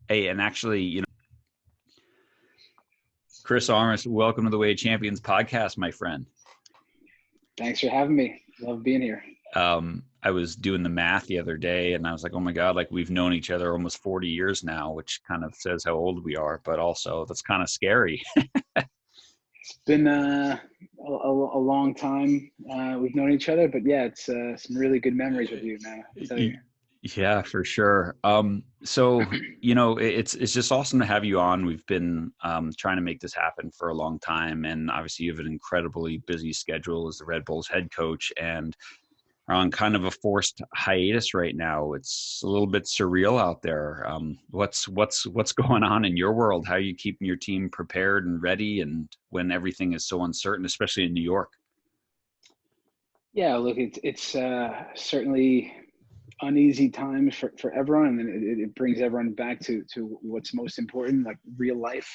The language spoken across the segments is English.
Hey, and actually, Chris Armas, welcome to the Way of Champions podcast, my friend. Thanks for having me. Love being here. I was doing the math the other day and I was like, oh my God, like we've known each other almost 40 years now, which kind of says how old we are, but also that's kind of scary. It's been a long time. We've known each other, but yeah, it's some really good memories with you, man. I'll tell you. Yeah, for sure. It's just awesome to have you on. We've been trying to make this happen for a long time, and obviously you have an incredibly busy schedule as the Red Bulls head coach, and are on kind of a forced hiatus right now. It's a little bit surreal out there. What's going on in your world? How are you keeping your team prepared and ready, and when everything is so uncertain, especially in New York? Yeah, look, it's certainly uneasy times for everyone, and it brings everyone back to what's most important, like real life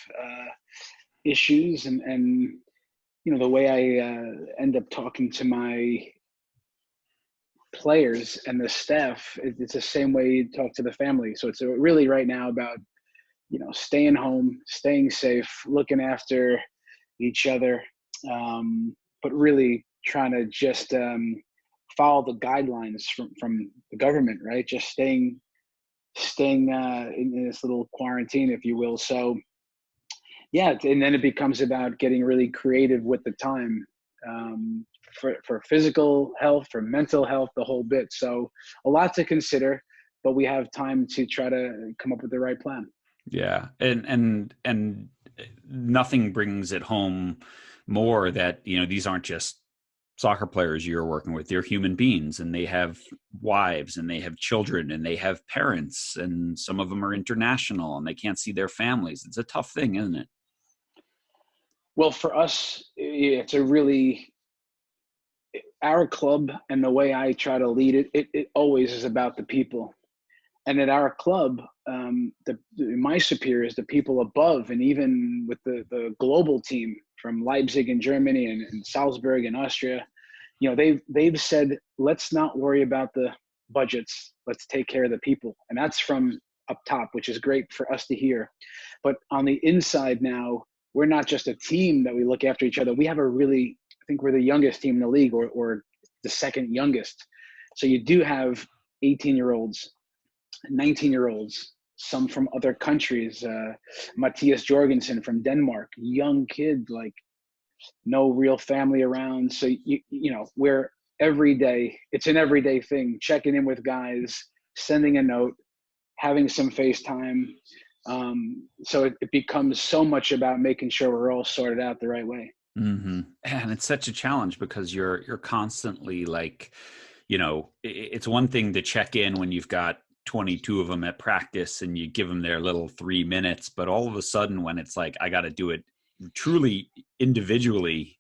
issues, and the way I end up talking to my players and the staff, it's the same way you talk to the family. So it's really right now about staying home, staying safe, looking after each other, but really trying to just follow the guidelines from the government, right? Just staying in this little quarantine, if you will. So yeah, and then it becomes about getting really creative with the time, for physical health, for mental health, the whole bit. So a lot to consider, but we have time to try to come up with the right plan. Yeah, and nothing brings it home more that these aren't just soccer players you're working with. They're human beings, and they have wives, and they have children, and they have parents, and some of them are international, and they can't see their families. It's a tough thing, isn't it? Well, for us, it's a really our club, and the way I try to lead it always is about the people. And at our club, my superiors, the people above, and even with the global team from Leipzig in Germany and Salzburg in Austria, they've said, let's not worry about the budgets. Let's take care of the people. And that's from up top, which is great for us to hear. But on the inside now, we're not just a team that we look after each other. We have I think we're the youngest team in the league, or the second youngest. So you do have 18-year-olds, 19-year-olds, some from other countries. Matthias Jorgensen from Denmark, young kid, like no real family around. So we're every day. It's an everyday thing. Checking in with guys, sending a note, having some FaceTime. So it becomes so much about making sure we're all sorted out the right way. Mm-hmm. And it's such a challenge because you're constantly like, it's one thing to check in when you've got 22 of them at practice and you give them their little 3 minutes, but all of a sudden when it's like I got to do it truly individually,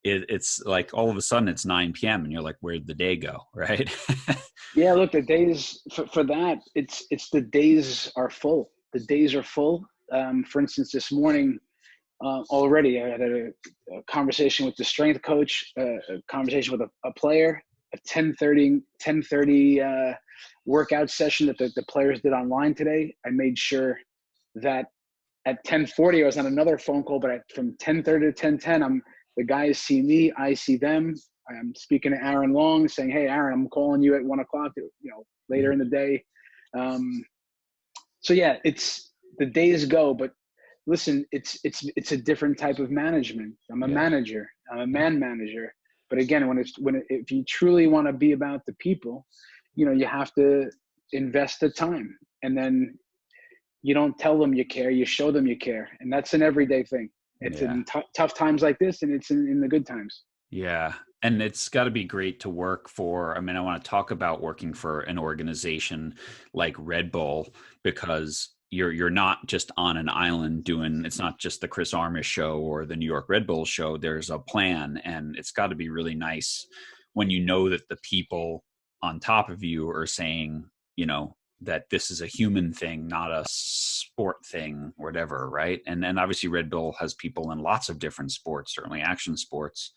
it's like all of a sudden it's 9 p.m. and you're like, where'd the day go, right? Yeah, look, the days for that, it's the days are full. The days are full. For instance, this morning, already I had a conversation with the strength coach, a conversation with a player, a 10:30 workout session that the players did online today. I made sure that at 10:40 I was on another phone call, but from 10:30 to 10:10, the guys see me, I see them. I'm speaking to Aaron Long, saying, "Hey, Aaron, I'm calling you at 1 o'clock. Later in the day." So yeah, it's the days go, but listen, it's a different type of management. I'm a Yeah. manager. I'm a man manager. But again, if you truly want to be about the people, you have to invest the time, and then you don't tell them you care, you show them you care, and that's an everyday thing. It's Yeah. in tough times like this, and it's in the good times. Yeah. And it's got to be great to work for. I mean, I want to talk about working for an organization like Red Bull because you're not just on an island doing, it's not just the Chris Armas show or the New York Red Bull show. There's a plan, and it's got to be really nice when you know that the people on top of you are saying, that this is a human thing, not a sport thing, or whatever, right? And then obviously Red Bull has people in lots of different sports, certainly action sports,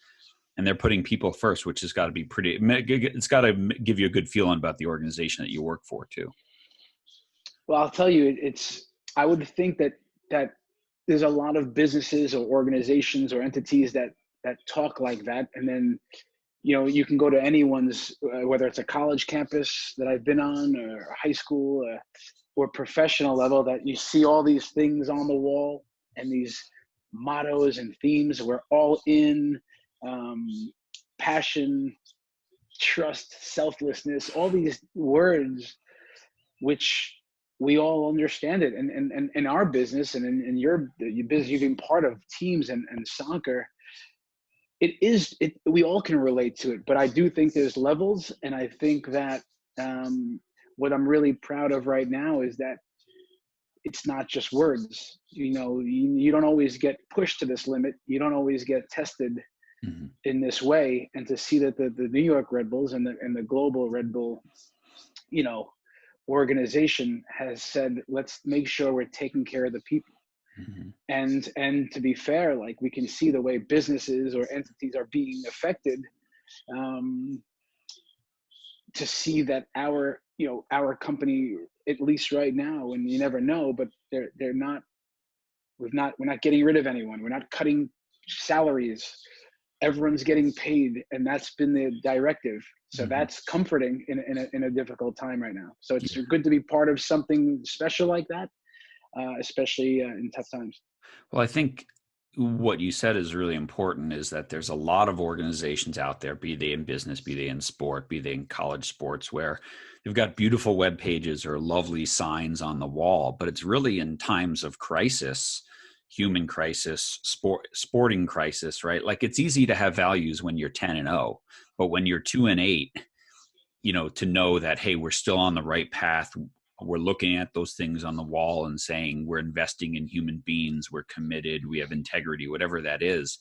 and they're putting people first, which has got to be it's got to give you a good feeling about the organization that you work for too. Well, I'll tell you, it's I would think that there's a lot of businesses or organizations or entities that talk like that, and then you can go to anyone's, whether it's a college campus that I've been on, or high school, or professional level, that you see all these things on the wall and these mottos and themes. We're all in, passion, trust, selflessness, all these words, which we all understand it. And in our business, and in your business, you've been part of teams and soccer, we all can relate to it. But I do think there's levels, and I think that what I'm really proud of right now is that it's not just words. You don't always get pushed to this limit. You don't always get tested in this way. And to see that the New York Red Bulls and the global Red Bull, organization has said, let's make sure we're taking care of the people. And to be fair, like, we can see the way businesses or entities are being affected, to see that our company, at least right now, and you never know, but we're not getting rid of anyone. We're not cutting salaries. Everyone's getting paid, and that's been the directive. So that's comforting in a difficult time right now. So it's good to be part of something special like that, especially in tough times. Well, I think what you said is really important, is that there's a lot of organizations out there, be they in business, be they in sport, be they in college sports, where they've got beautiful web pages or lovely signs on the wall, but it's really in times of crisis, human crisis, sporting crisis, right? Like, it's easy to have values when you're 10-0, but when you're 2-8, to know that, hey, we're still on the right path. We're looking at those things on the wall and saying we're investing in human beings, we're committed, we have integrity, whatever that is.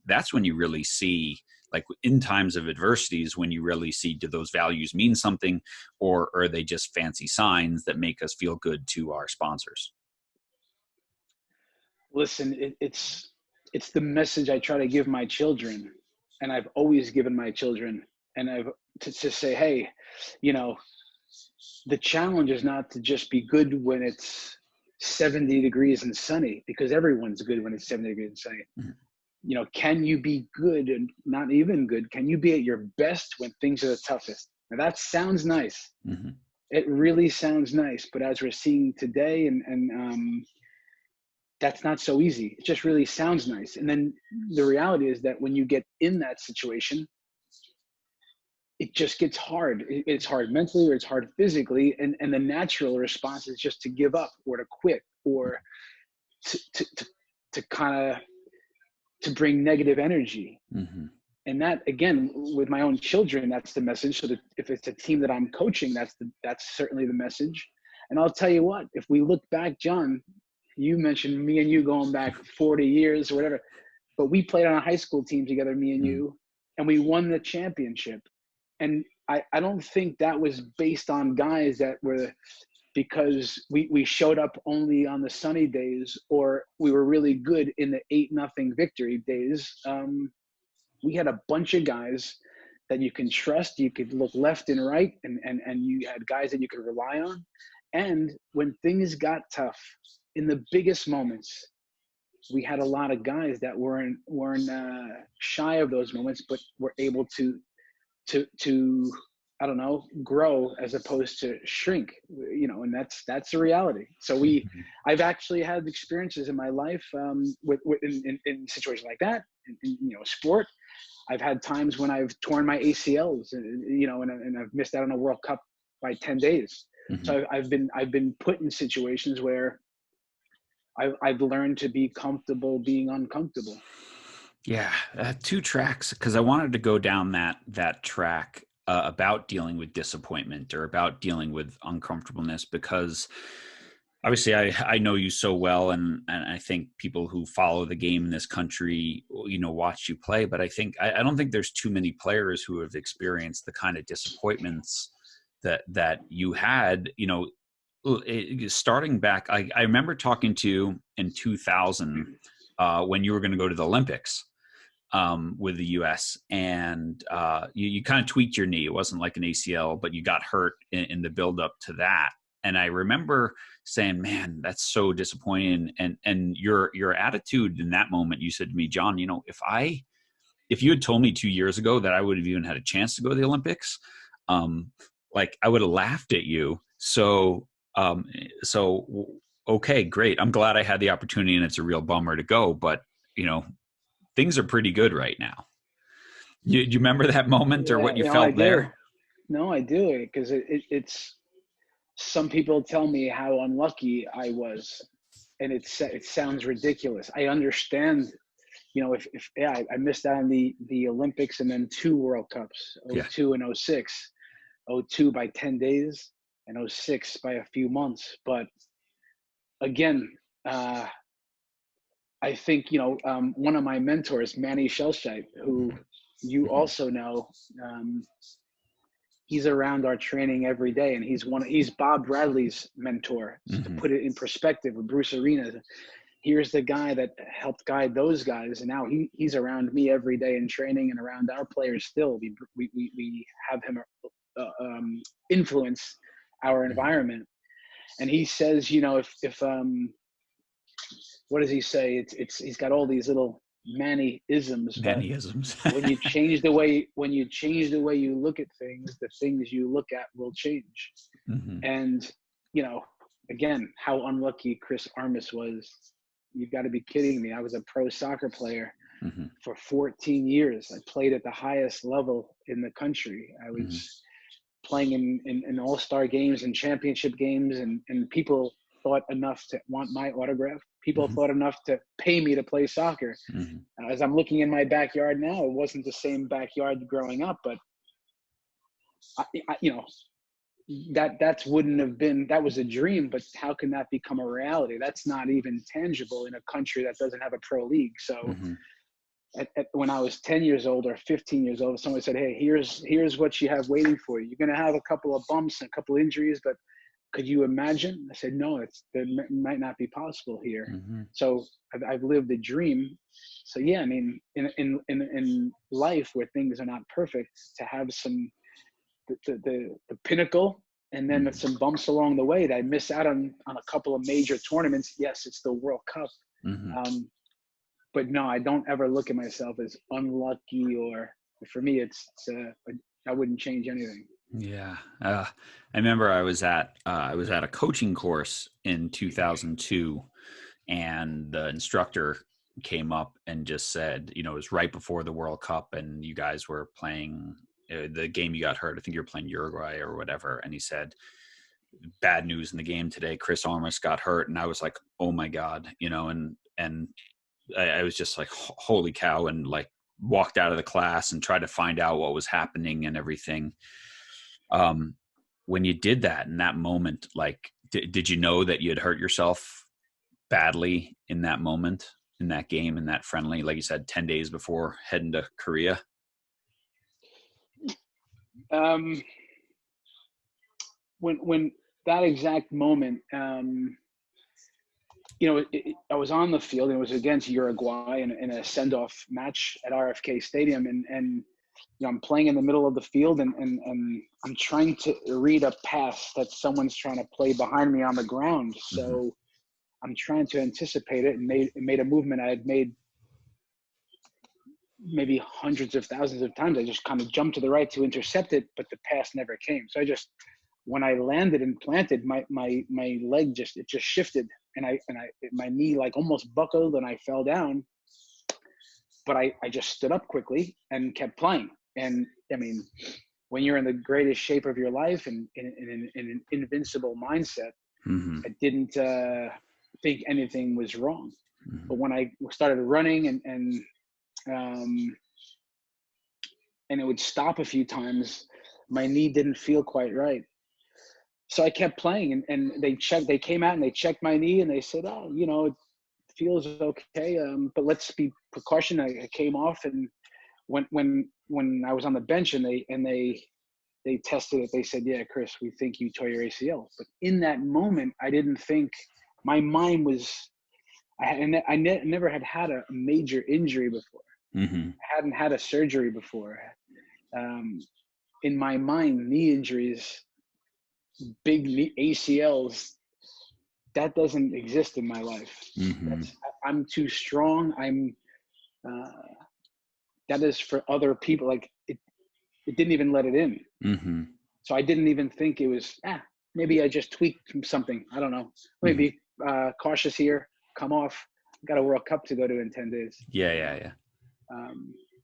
That's when you really see, like, in times of adversities, when you really see, do those values mean something, or are they just fancy signs that make us feel good to our sponsors? Listen, it's the message I try to give my children, and I've always given my children, and I've to say, hey, the challenge is not to just be good when it's 70 degrees and sunny, because everyone's good when it's 70 degrees and sunny. Can you be good and not even good? Can you be at your best when things are the toughest? Now, that sounds nice. It really sounds nice. But as we're seeing today, and that's not so easy. It just really sounds nice. And then the reality is that when you get in that situation, it just gets hard. It's hard mentally, or it's hard physically. And the natural response is just to give up, or to quit, or to kind of to bring negative energy. And that, again, with my own children, that's the message. So that if it's a team that I'm coaching, that's certainly the message. And I'll tell you what, if we look back, John, you mentioned me and you going back 40 years or whatever, but we played on a high school team together, me and you, and we won the championship. And I don't think that was based on guys that were, because we showed up only on the sunny days, or we were really good in the 8-0 victory days. We had a bunch of guys that you can trust. You could look left and right, and you had guys that you could rely on. And when things got tough, in the biggest moments, we had a lot of guys that weren't shy of those moments, but were able to I don't know, grow as opposed to shrink, and that's the reality. So I've actually had experiences in my life, in situations like that, in sport. I've had times when I've torn my ACLs, and I've missed out on a World Cup by 10 days. So I've been put in situations where I've learned to be comfortable being uncomfortable. Yeah, 2 tracks, because I wanted to go down that track about dealing with disappointment, or about dealing with uncomfortableness, because obviously I know you so well, and I think people who follow the game in this country, watch you play. But I don't think there's too many players who have experienced the kind of disappointments that you had. Starting back, I remember talking to you in 2000 when you were going to go to the Olympics with the U.S. and you kind of tweaked your knee. It wasn't like an ACL, but you got hurt in the build up to that. And I remember saying, man, that's so disappointing. And your attitude in that moment, you said to me, John, you know, if you had told me 2 years ago that I would have even had a chance to go to the Olympics, like I would have laughed at you. So okay, great. I'm glad I had the opportunity, and it's a real bummer to go, but you know, things are pretty good right now. You remember that moment or Yeah, what you I felt do. there? No, I do, because it's some people tell me how unlucky I was, and it sounds ridiculous. I understand, you know, if yeah, I missed out on the Olympics and then 2 World Cups, Yeah. '02 and '06, '02 by 10 days and '06 by a few months. But again, I think, you know, one of my mentors, Manny Shellshite, who you Mm-hmm. also know, he's around our training every day, and he's Bob Bradley's mentor. To Mm-hmm. put it in perspective with Bruce Arena, here's the guy that helped guide those guys, and now he's around me every day in training and around our players still. We have him influence our environment, and he says, you know, if what does he say? It's he's got all these little Manny-isms, but Mannerisms. when you change the way you look at things, the things you look at will change. Mm-hmm. And you know, again, how unlucky Chris Armas was. You've got to be kidding me. I was a pro soccer player Mm-hmm. for 14 years. I played at the highest level in the country. I Mm-hmm. was playing in All Star games and championship games, and people thought enough to want my autograph. People Mm-hmm. thought enough to pay me to play soccer. Mm-hmm. As I'm looking in my backyard now, it wasn't the same backyard growing up, but you know, that wouldn't have been, that was a dream, but how can that become a reality? That's not even tangible in a country that doesn't have a pro league. So Mm-hmm. when I was 10 years old or 15 years old, someone said, hey, here's what you have waiting for you. You're going to have a couple of bumps and a couple of injuries, but could you imagine? I said, no, that might not be possible here. Mm-hmm. So I've lived a dream. So yeah, I mean, in life where things are not perfect, to have some the pinnacle, and then Mm-hmm. some bumps along the way that I miss out on a couple of major tournaments. Yes, it's the World Cup. Mm-hmm. But no, I don't ever look at myself as unlucky, or for me, I wouldn't change anything. Yeah. I remember I was at a coaching course in 2002, and the instructor came up and just said, you know, it was right before the World Cup, and you guys were playing the game. You got hurt. I think you were playing Uruguay or whatever. And he said, bad news in the game today. Chris Armas got hurt. And I was like, oh my God, you know, and I was just like, holy cow. And like walked out of the class and tried to find out what was happening and everything. When you did that in that moment, like, did you know that you had hurt yourself badly in that moment, in that game, in that friendly, like you said, 10 days before heading to Korea? When that exact moment, you know, I was on the field, and it was against Uruguay in a send-off match at RFK Stadium, and you know, I'm playing in the middle of the field, and I'm trying to read a pass that someone's trying to play behind me on the ground. So Mm-hmm. I'm trying to anticipate it, and made a movement I had made maybe hundreds of thousands of times. I just kind of jumped to the right to intercept it, but the pass never came. So when I landed and planted, my leg just shifted, and my knee like almost buckled, and I fell down. But I just stood up quickly and kept playing. And I mean, when you're in the greatest shape of your life and in an invincible mindset, Mm-hmm. I didn't think anything was wrong. Mm-hmm. But when I started running and it would stop a few times, my knee didn't feel quite right. So I kept playing, and they came out and they checked my knee, and they said, oh, you know, it feels okay, but let's be precaution. I came off, and when I was on the bench and they tested it, they said, yeah, Chris, we think you tore your ACL. But in that moment, I didn't think, my mind was, I never had a major injury before. Mm-hmm. I hadn't had a surgery before. In my mind, knee injuries big ACLs, that doesn't exist in my life. Mm-hmm. I'm too strong. That is for other people. Like it didn't even let it in. Mm-hmm. So I didn't even think it was, maybe I just tweaked something. I don't know. Let me be cautious here, come off. Got a World Cup to go to in 10 days. Yeah.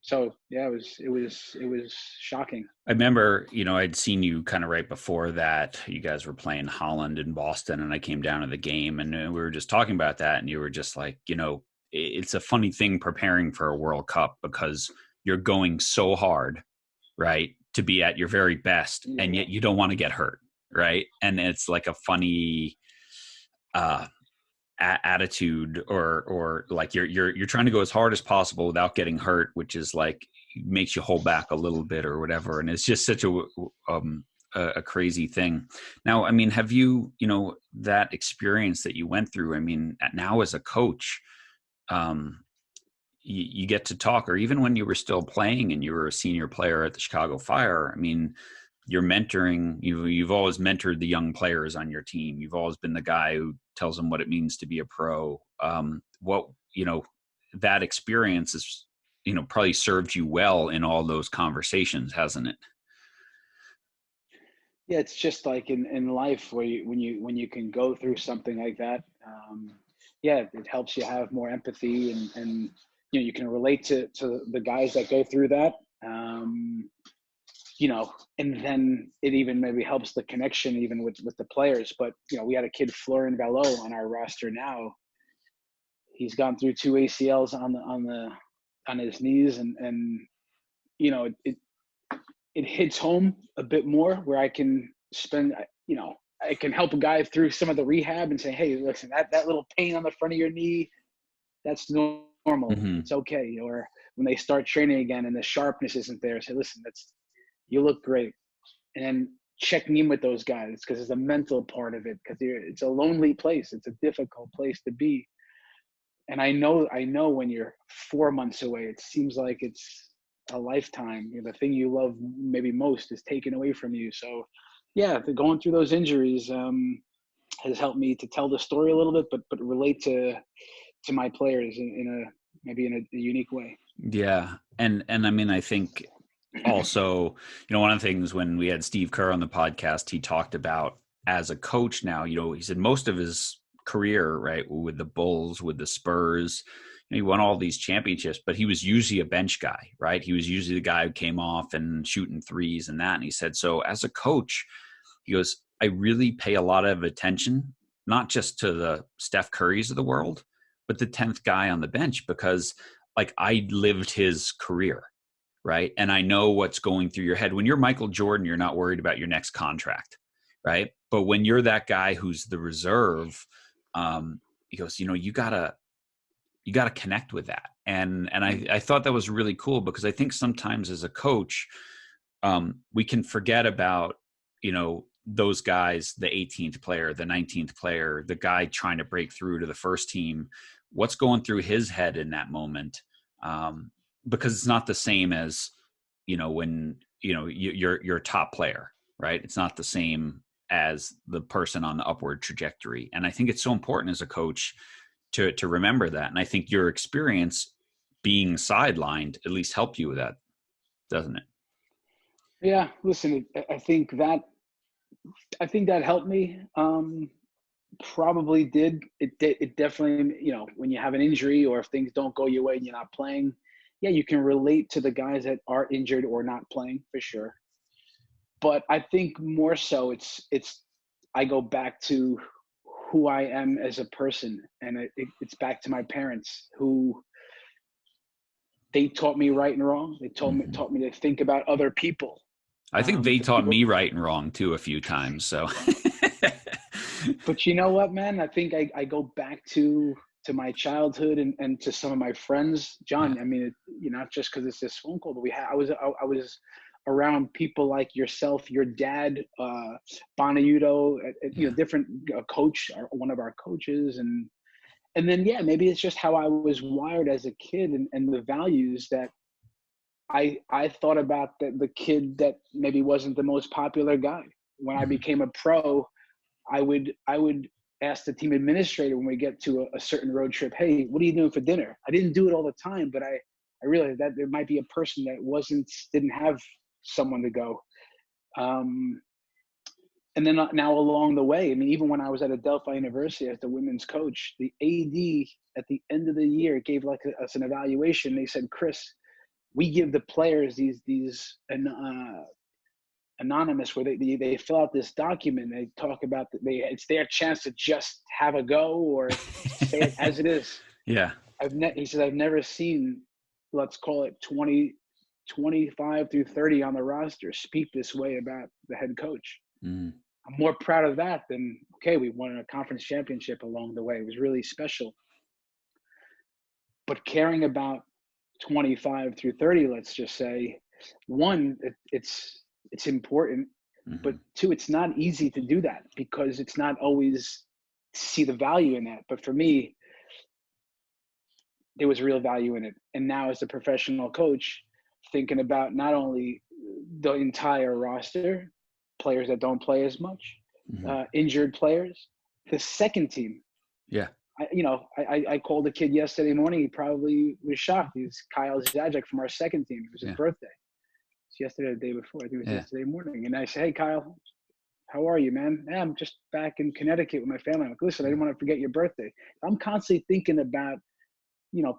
So yeah, it was shocking. I remember, I'd seen you kind of right before that. You guys were playing Holland in Boston, and I came down to the game, and we were just talking about that, and you were just like, it's a funny thing preparing for a World Cup because you're going so hard, right, to be at your very best, and yet you don't want to get hurt, right? And it's like a funny attitude, or like you're trying to go as hard as possible without getting hurt, which is like makes you hold back a little bit or whatever. And it's just such a crazy thing. Now, I mean, have you, that experience that you went through, I mean, now as a coach, you get to talk, or even when you were still playing and you were a senior player at the Chicago Fire, I mean, you're mentoring, you've always mentored the young players on your team. You've always been the guy who tells them what it means to be a pro. That experience is, probably served you well in all those conversations, hasn't it? Yeah, it's just like in life where when you can go through something like that, it helps you have more empathy, and you can relate to the guys that go through that. And then it even maybe helps the connection even with the players. But, we had a kid, Florian Valo, on our roster now. He's gone through 2 ACLs on his knees, and it hits home a bit more where I can spend, I can help a guy through some of the rehab and say, hey, listen, that little pain on the front of your knee, that's normal. Mm-hmm. It's okay. Or when they start training again and the sharpness isn't there, say, listen, you look great. And then checking in with those guys, because it's a mental part of it, because it's a lonely place. It's a difficult place to be. And I know when you're 4 months away, it seems like it's a lifetime. The thing you love maybe most is taken away from you. So yeah, going through those injuries has helped me to tell the story a little bit, but relate to my players in a unique way. Yeah. And I mean, I think also, one of the things when we had Steve Kerr on the podcast, he talked about as a coach now, he said most of his career, right, with the Bulls, with the Spurs, he won all these championships, but he was usually a bench guy, right? He was usually the guy who came off and shooting threes and that. And he said, so as a coach, he goes, I really pay a lot of attention, not just to the Steph Currys of the world, but the 10th guy on the bench, because like I lived his career, right? And I know what's going through your head. When you're Michael Jordan, you're not worried about your next contract, right? But when you're that guy who's the reserve, he goes, you gotta connect with that. And I thought that was really cool, because I think sometimes as a coach, we can forget about, those guys, the 18th player, the 19th player, the guy trying to break through to the first team, what's going through his head in that moment. Because it's not the same as, when, you're a top player, right? It's not the same as the person on the upward trajectory. And I think it's so important as a coach to remember that. And I think your experience being sidelined at least helped you with that, doesn't it? Yeah, listen, I think that helped me. Probably did. It definitely, when you have an injury or if things don't go your way and you're not playing, yeah, you can relate to the guys that are injured or not playing for sure. But I think more so it's I go back to who I am as a person, and it's back to my parents, who they taught me right and wrong. They taught me to think about other people. I think they taught People, me right and wrong too a few times. So, but you know what, man? I think I go back to my childhood and to some of my friends, John. yeah. I mean, not just because it's this phone call, but I was around people like yourself, your dad, Bonayudo, different coach, one of our coaches, and then yeah, maybe it's just how I was wired as a kid, and the values that I thought about the kid that maybe wasn't the most popular guy. When I became a pro, I would ask the team administrator when we get to a certain road trip, hey, what are you doing for dinner? I didn't do it all the time, but I realized that there might be a person that didn't have someone to go. And then now along the way, I mean, even when I was at Adelphi University as the women's coach, the AD at the end of the year gave us an evaluation. They said, Chris, we give the players these anonymous where they fill out this document. They talk about it's their chance to just have a go or say it as it is. Yeah. He said, I've never seen, let's call it 25 through 30 on the roster speak this way about the head coach. I'm more proud of that than, okay, we won a conference championship along the way. It was really special. But caring about 25 through 30, let's just say, one, it's important, but two, it's not easy to do that because it's not always see the value in that. But for me, there was real value in it. And now as a professional coach, thinking about not only the entire roster, players that don't play as much, injured players, the second team. Yeah. I called a kid yesterday morning. He probably was shocked. He's Kyle Zajac from our second team. It was his birthday. It's yesterday or the day before. I think it was yesterday morning. And I said, hey, Kyle, how are you, man? Yeah, I'm just back in Connecticut with my family. I'm like, listen, I didn't want to forget your birthday. I'm constantly thinking about,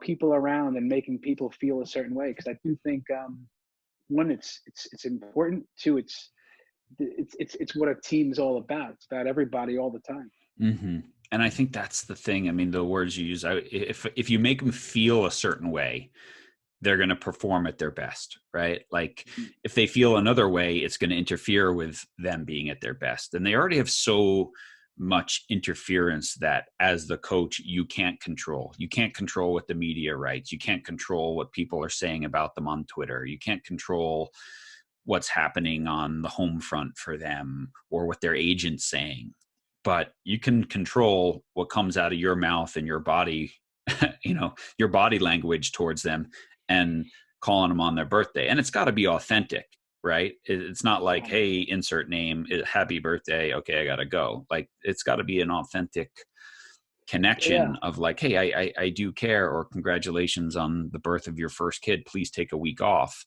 people around and making people feel a certain way. Because I do think, one, it's important. Two, it's what a team's all about. It's about everybody all the time. And I think that's the thing. I mean, the words you use, if you make them feel a certain way, they're going to perform at their best, right? Like if they feel another way, it's going to interfere with them being at their best. And they already have so much interference that as the coach, you can't control. You can't control what the media writes. You can't control what people are saying about them on Twitter. You can't control what's happening on the home front for them or what their agent's saying. But you can control what comes out of your mouth and your body, your body language towards them and calling them on their birthday. And it's got to be authentic, right? It's not like, hey, insert name, happy birthday. Okay, I got to go. Like it's got to be an authentic connection of like, hey, I do care, or congratulations on the birth of your first kid. Please take a week off,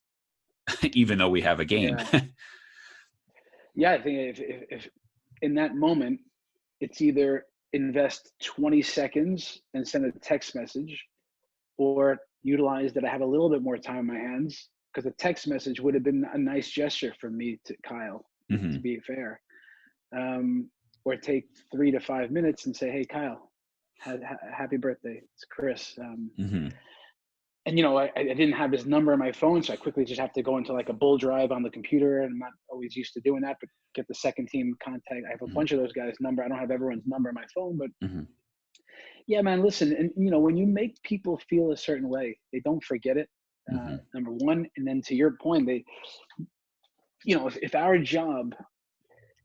even though we have a game. I think if in that moment, it's either invest 20 seconds and send a text message or utilize that I have a little bit more time on my hands, because a text message would have been a nice gesture for me to Kyle, to be fair. Or take 3 to 5 minutes and say, hey, Kyle, happy birthday. It's Chris. And, I didn't have his number on my phone, so I quickly just have to go into like a bull drive on the computer, and I'm not always used to doing that, but get the second team contact. I have a bunch of those guys' number. I don't have everyone's number on my phone, but yeah, man, listen. And, when you make people feel a certain way, they don't forget it, number one. And then to your point, if our job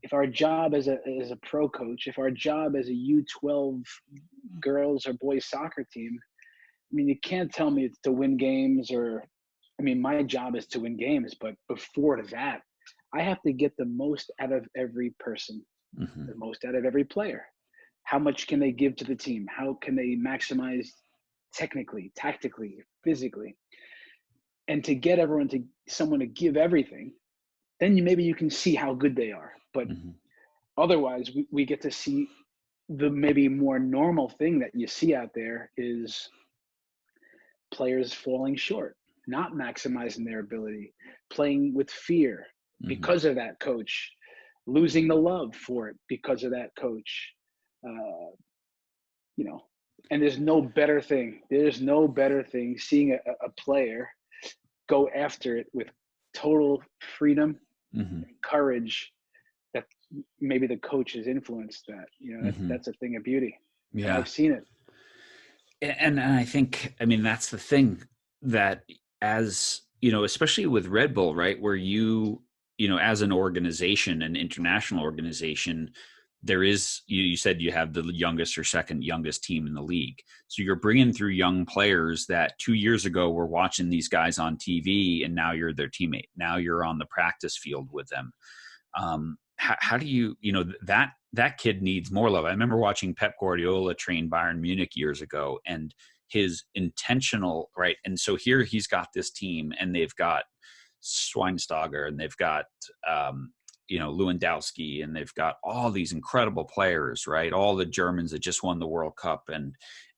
as a pro coach, if our job as a U12 girls or boys soccer team, I mean, you can't tell me it's to win games my job is to win games, but before that, I have to get the most out of every person, the most out of every player. How much can they give to the team? How can they maximize technically, tactically, physically? And to get someone to give everything, then maybe you can see how good they are. But otherwise, we get to see the maybe more normal thing that you see out there is players falling short, not maximizing their ability, playing with fear because of that coach, losing the love for it because of that coach. And there's no better thing seeing a player go after it with total freedom and courage, that maybe the coach has influenced that. That's a thing of beauty. Yeah, and I've seen it. And I think, that's the thing that as, especially with Red Bull, right, where you as an organization, an international organization, there is, you said you have the youngest or second youngest team in the league. So you're bringing through young players that 2 years ago were watching these guys on TV, and now you're their teammate. Now you're on the practice field with them. How do you, that kid needs more love. I remember watching Pep Guardiola train Bayern Munich years ago, and his intentional, right. And so here he's got this team, and they've got Schweinsteiger, and they've got, Lewandowski, and they've got all these incredible players, right? All the Germans that just won the World Cup.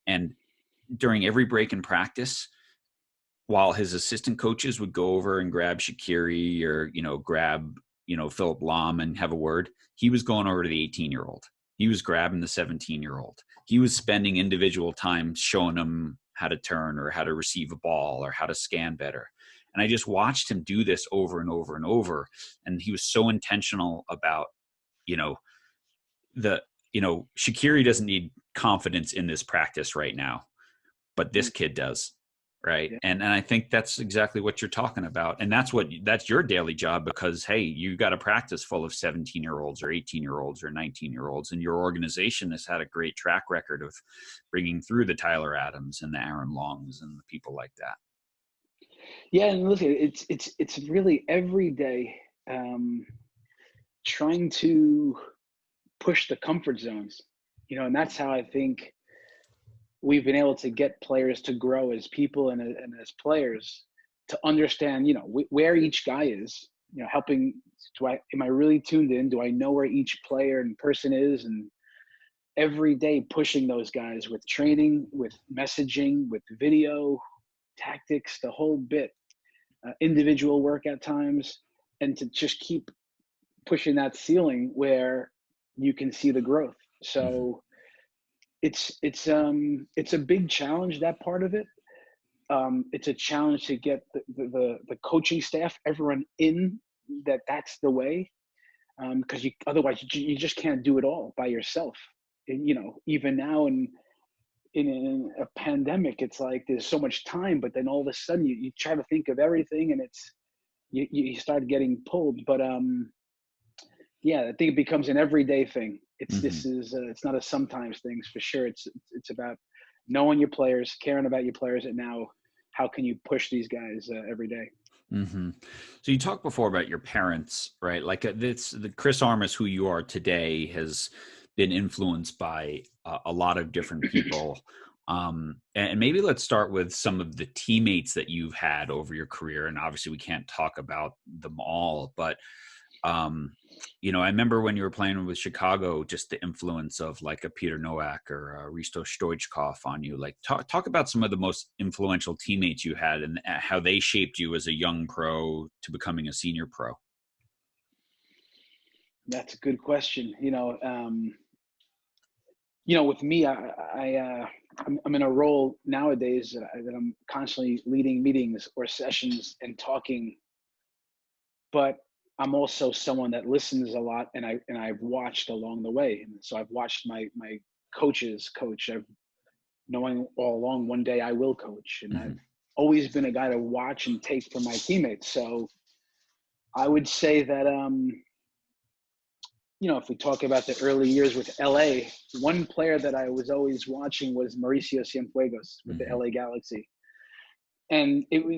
And during every break in practice, while his assistant coaches would go over and grab Shaqiri or, grab, Philip Lahm and have a word, he was going over to the 18-year-old. He was grabbing the 17-year-old. He was spending individual time showing them how to turn or how to receive a ball or how to scan better. And I just watched him do this over and over and over. And he was so intentional about, Shaqiri doesn't need confidence in this practice right now, but this kid does. Right. Yeah. And I think that's exactly what you're talking about. And that's your daily job, because, hey, you got a practice full of 17-year-olds or 18-year-olds or 19-year-olds. And your organization has had a great track record of bringing through the Tyler Adams and the Aaron Longs and the people like that. Yeah. And listen, it's really every day trying to push the comfort zones, and that's how I think we've been able to get players to grow as people and as players, to understand, where each guy is, helping. Am I really tuned in? Do I know where each player and person is? And every day pushing those guys with training, with messaging, with video, tactics, the whole bit, individual work at times, and to just keep pushing that ceiling where you can see the growth. So it's a big challenge, that part of it. It's a challenge to get the coaching staff, everyone in that's the way, because otherwise you just can't do it all by yourself. And, even now in a pandemic, it's like there's so much time, but then all of a sudden you try to think of everything, and it's you start getting pulled. But yeah, I think it becomes an everyday thing. It's not a sometimes thing, for sure. It's about knowing your players, caring about your players, and now how can you push these guys every day. So you talked before about your parents, right? Like the Chris Armas, who you are today, has been influenced by a lot of different people. And maybe let's start with some of the teammates that you've had over your career. And obviously we can't talk about them all, but I remember when you were playing with Chicago, just the influence of like a Peter Nowak or a Risto Stoichkov on you. Like talk about some of the most influential teammates you had and how they shaped you as a young pro to becoming a senior pro. That's a good question. With me, I'm in a role nowadays that I'm constantly leading meetings or sessions and talking, but I'm also someone that listens a lot, and I've watched along the way. And so I've watched my coaches coach. I've knowing all along one day I will coach, and I've always been a guy to watch and take from my teammates. So I would say that if we talk about the early years with LA, one player that I was always watching was Mauricio Cienfuegos with the LA Galaxy. And it was,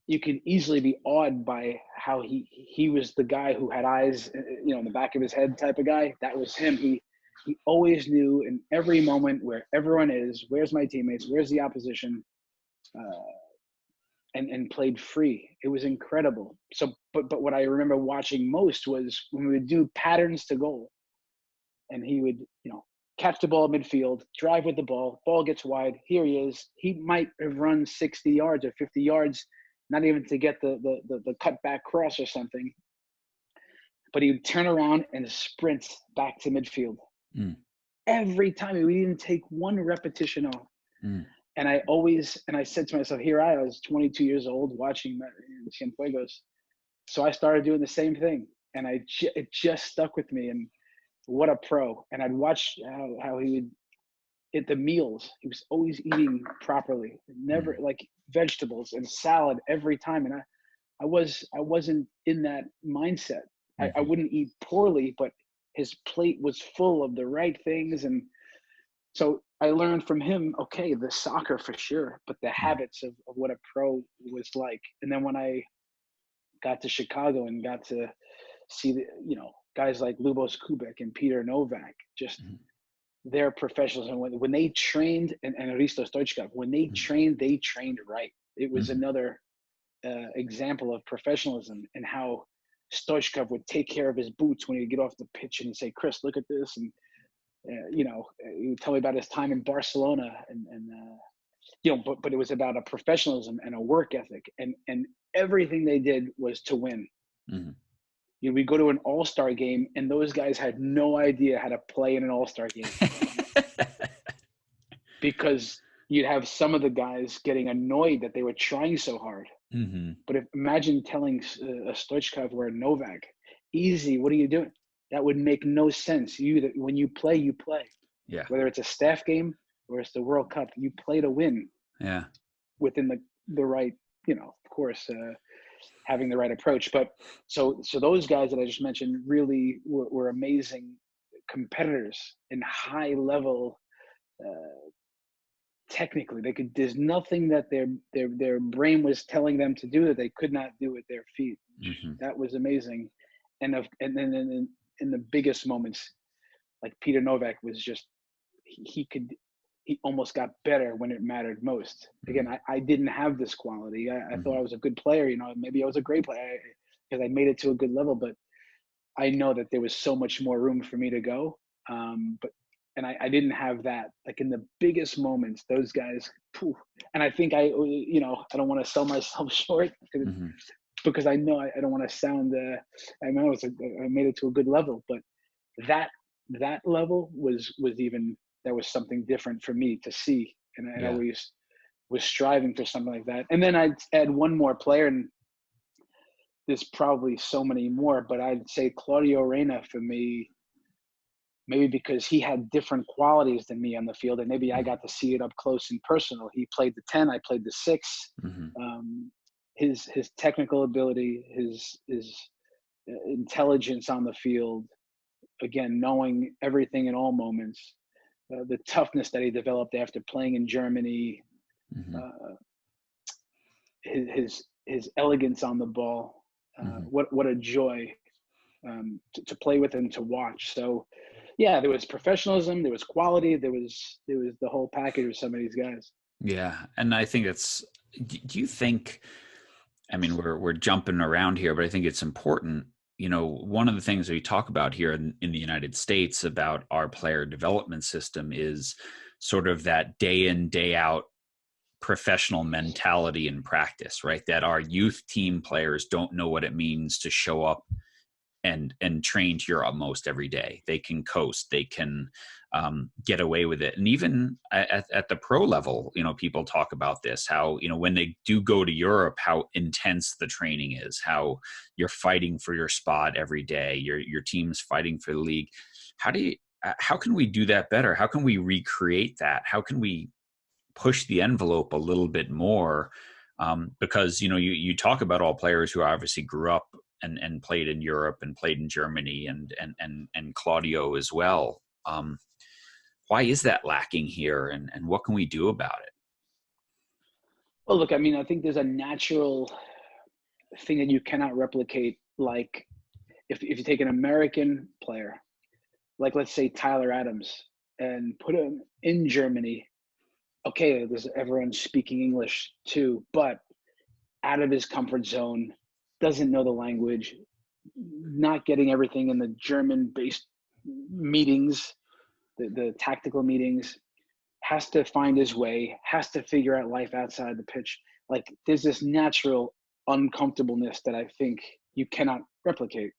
you can easily be awed by how he was the guy who had eyes, in the back of his head type of guy. That was him. He always knew in every moment where everyone is, where's my teammates, where's the opposition, and played free. It was incredible. So, but what I remember watching most was when we would do patterns to goal, and he would, catch the ball midfield, drive with the ball gets wide, here he is. He might have run 60 yards or 50 yards, not even to get the cut back cross or something, but he would turn around and sprint back to midfield. Every time. We didn't take one repetition off. And I said to myself, here I was 22 years old watching Cienfuegos. So I started doing the same thing, and it just stuck with me. And what a pro. And I'd watch how he would at the meals. He was always eating properly, never like vegetables and salad every time. And I wasn't in that mindset. I wouldn't eat poorly, but his plate was full of the right things. And so I learned from him, okay, the soccer for sure, but the habits of what a pro was like. And then when I got to Chicago and got to see the, guys like Lubos Kubek and Peter Novak, just their professionals. And when they trained, and Risto Stoichkov, when they trained right. It was another example of professionalism, and how Stoichkov would take care of his boots when he'd get off the pitch and he'd say, "Chris, look at this." And, he would tell me about his time in Barcelona but it was about a professionalism and a work ethic, and everything they did was to win. We go to an all-star game, and those guys had no idea how to play in an all-star game because you'd have some of the guys getting annoyed that they were trying so hard. But imagine telling a Stoichkov or a Novak, "Easy, what are you doing?" That would make no sense. When you play, you play. Yeah. Whether it's a staff game or it's the World Cup, you play to win. Yeah. Within the right, of course, having the right approach. But so those guys that I just mentioned really were amazing competitors and high level. Technically, there's nothing that their brain was telling them to do that they could not do with their feet. That was amazing. And then in the biggest moments, like Peter Novak was just, he almost got better when it mattered most. Again, I didn't have this quality. I thought I was a good player, maybe I was a great player because I made it to a good level, but I know that there was so much more room for me to go. And I didn't have that, like in the biggest moments, those guys, and I think I don't want to sell myself short because I know I don't want to sound, I know I made it to a good level, but that level was something different for me to see. And I always was striving for something like that. And then I'd add one more player, and there's probably so many more, but I'd say Claudio Reyna for me, maybe because he had different qualities than me on the field, and maybe I got to see it up close and personal. He played the 10, I played the 6. His technical ability, his intelligence on the field, again, knowing everything in all moments, the toughness that he developed after playing in Germany, his elegance on the ball, what a joy to play with and to watch. So yeah, there was professionalism, there was quality, there was the whole package of some of these guys. Yeah. And I think do you think, I mean, we're jumping around here, but I think it's important. One of the things we talk about here in the United States about our player development system is sort of that day in, day out professional mentality in practice, right? That our youth team players don't know what it means to show up and train to your utmost every day. They can coast, they can get away with it. And even at the pro level, people talk about this, how, when they do go to Europe, how intense the training is, how you're fighting for your spot every day, your team's fighting for the league. How can we do that better? How can we recreate that? How can we push the envelope a little bit more? Because, you talk about all players who obviously grew up and played in Europe and played in Germany and Claudio as well. Why is that lacking here, and what can we do about it? Well, look, I mean, I think there's a natural thing that you cannot replicate. Like if you take an American player, like let's say Tyler Adams, and put him in Germany, okay, there's everyone speaking English too, but out of his comfort zone, doesn't know the language, not getting everything in the German-based meetings, the tactical meetings, has to find his way, has to figure out life outside the pitch. Like there's this natural uncomfortableness that I think you cannot replicate.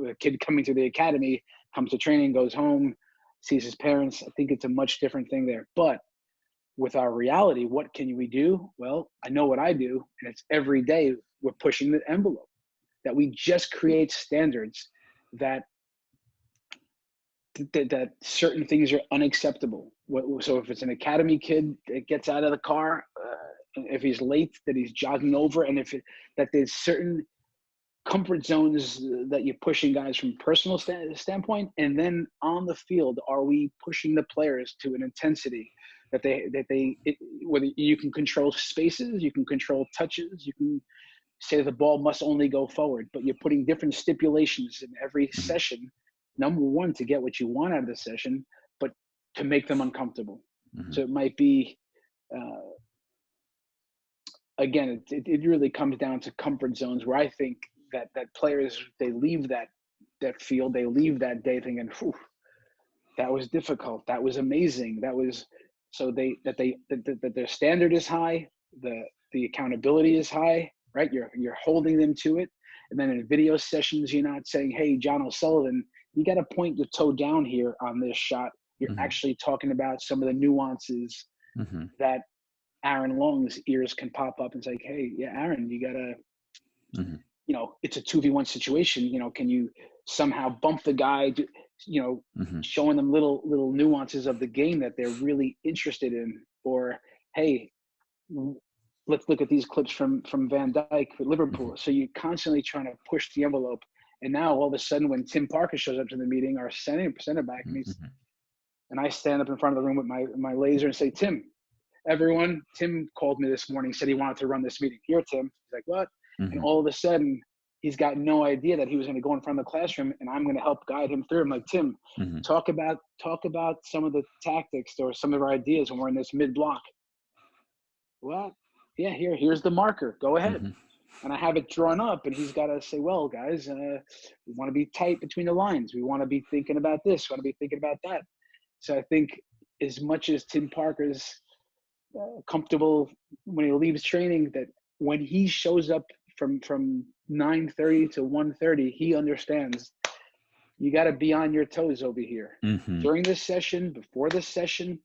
A kid coming to the academy, comes to training, goes home, sees his parents. I think it's a much different thing there. But with our reality, what can we do? Well, I know what I do, and it's every day we're pushing the envelope, that we just create standards that certain things are unacceptable. So if it's an academy kid that gets out of the car, if he's late, that he's jogging over, and that there's certain comfort zones that you're pushing guys from personal standpoint, and then on the field, are we pushing the players to an intensity that whether you can control spaces, you can control touches, you can say the ball must only go forward, but you're putting different stipulations in every session. Number one, to get what you want out of the session, but to make them uncomfortable. So it might be, again, it really comes down to comfort zones where I think that players, they leave that field, they leave that day thinking, whew, that was difficult, that was amazing, that was, so that their standard is high, the accountability is high, right? You're holding them to it. And then in video sessions, you're not saying, hey, John O'Sullivan, you got to point your toe down here on this shot. You're actually talking about some of the nuances that Aaron Long's ears can pop up and say, hey, yeah, Aaron, you got to, you know, it's a 2v1 situation. You know, can you somehow bump the guy, you know, showing them little nuances of the game that they're really interested in? Or, hey, let's look at these clips from Van Dijk with Liverpool. So you're constantly trying to push the envelope. And now all of a sudden, when Tim Parker shows up to the meeting, our center back, and I stand up in front of the room with my laser and say, Tim called me this morning, said he wanted to run this meeting. Here, Tim. He's like, what? And all of a sudden, he's got no idea that he was going to go in front of the classroom, and I'm going to help guide him through. I'm like, Tim, talk about some of the tactics or some of our ideas when we're in this mid-block. Well, yeah, here's the marker. Go ahead. And I have it drawn up, and he's got to say, well, guys, we want to be tight between the lines. We want to be thinking about this. We want to be thinking about that. So I think as much as Tim Parker's comfortable when he leaves training, that when he shows up from 9:30 to 1:30, he understands you got to be on your toes over here. During this session, before the session,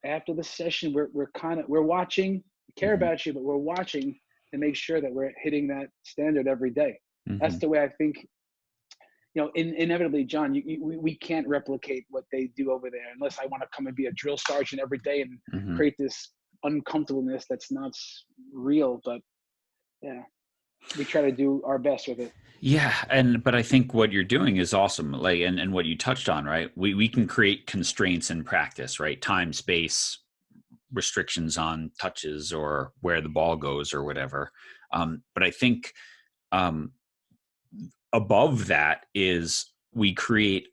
after the session, we're watching. We care about you, but we're watching to make sure that we're hitting that standard every day. That's the way I think. You know, inevitably, John, we can't replicate what they do over there unless I want to come and be a drill sergeant every day and create this uncomfortableness that's not real. But yeah, we try to do our best with it. Yeah. But I think what you're doing is awesome. Like, and what you touched on, right? We can create constraints in practice, right? Time, space, restrictions on touches or where the ball goes or whatever. But I think, above that is we create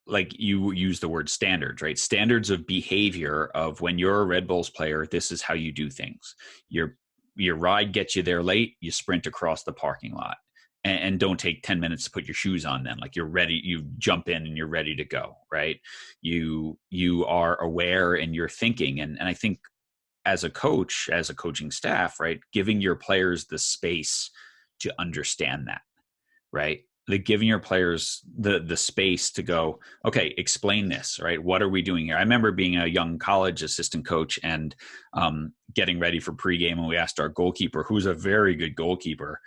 like you use the word standards, right? Standards of behavior of when you're a Red Bulls player, this is how you do things. Your ride gets you there late, you sprint across the parking lot and don't take 10 minutes to put your shoes on then. Like you're ready, you jump in and you're ready to go, right? You are aware and you're thinking. And I think as a coach, as a coaching staff, right, giving your players the space to understand that. Right? Like giving your players the space to go, okay, explain this, right? What are we doing here? I remember being a young college assistant coach and getting ready for pregame, and we asked our goalkeeper, who's a very good goalkeeper,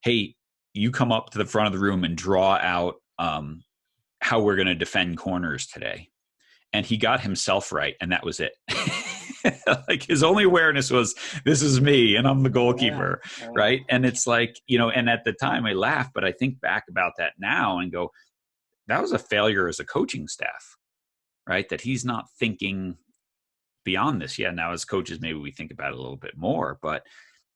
hey, you come up to the front of the room and draw out how we're going to defend corners today. And he got himself right, and that was it. Like his only awareness was, this is me and I'm the goalkeeper, right? And it's like, you know, and at the time I laugh, but I think back about that now and go, that was a failure as a coaching staff, right? That he's not thinking beyond this. Yeah, now as coaches, maybe we think about it a little bit more, but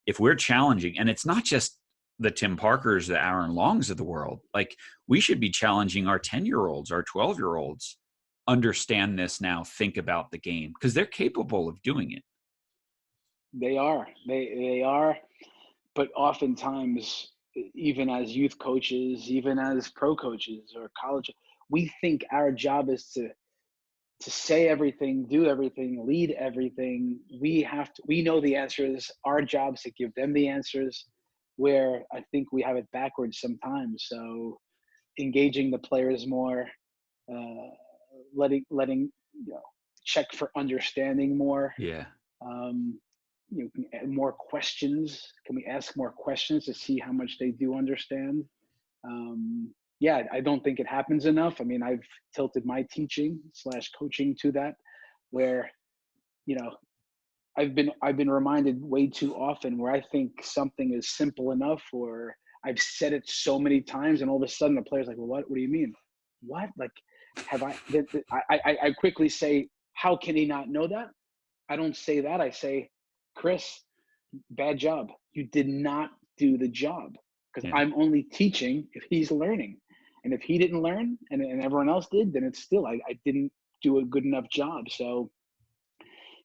if we're challenging, and it's not just the Tim Parkers, the Aaron Longs of the world, like we should be challenging our 10-year-olds, our 12-year-olds, understand this now, think about the game, because they're capable of doing it. They are, but oftentimes, even as youth coaches, even as pro coaches or college, we think our job is to say everything, do everything, lead everything. We know the answers. Our job is to give them the answers, where I think we have it backwards sometimes. So engaging the players more, letting you know, check for understanding more. Yeah. You know, more questions. Can we ask more questions to see how much they do understand? Yeah, I don't think it happens enough. I mean, I've tilted my teaching / coaching to that, where, you know, I've been reminded way too often where I think something is simple enough, or I've said it so many times, and all of a sudden the player's like, well, what do you mean? What? Like, have I quickly say, how can he not know that? I don't say that. I say, Chris, bad job. You did not do the job, because Yeah. I'm only teaching if he's learning. And if he didn't learn and everyone else did, then it's still, I didn't do a good enough job. So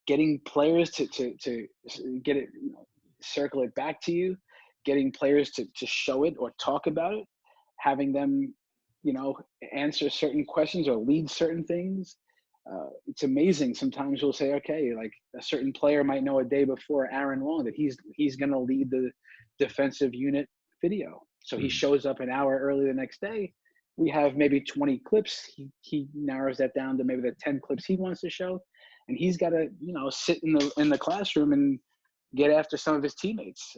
getting players to get it, circle it back to you, getting players to show it or talk about it, having them, answer certain questions or lead certain things. It's amazing. Sometimes we'll say, okay, like a certain player might know a day before Aaron Long that he's going to lead the defensive unit video. So he shows up an hour early the next day. We have maybe 20 clips. He narrows that down to maybe the 10 clips he wants to show. And he's got to, sit in the classroom and get after some of his teammates.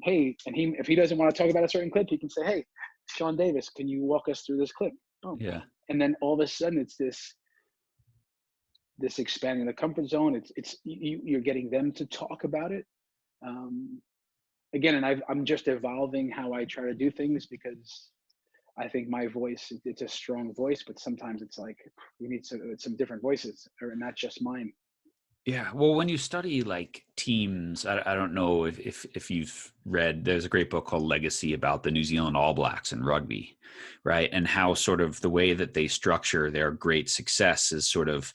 Hey, and if he doesn't want to talk about a certain clip, he can say, hey, Sean Davis, can you walk us through this clip? Oh. Yeah. And then all of a sudden it's this expanding the comfort zone. You're getting them to talk about it. Again, and I'm just evolving how I try to do things, because I think my voice, it's a strong voice, but sometimes it's like we need some different voices, or not just mine. Yeah. Well, when you study like teams, I don't know if you've read, there's a great book called Legacy about the New Zealand All Blacks in rugby, right? And how sort of the way that they structure their great success is sort of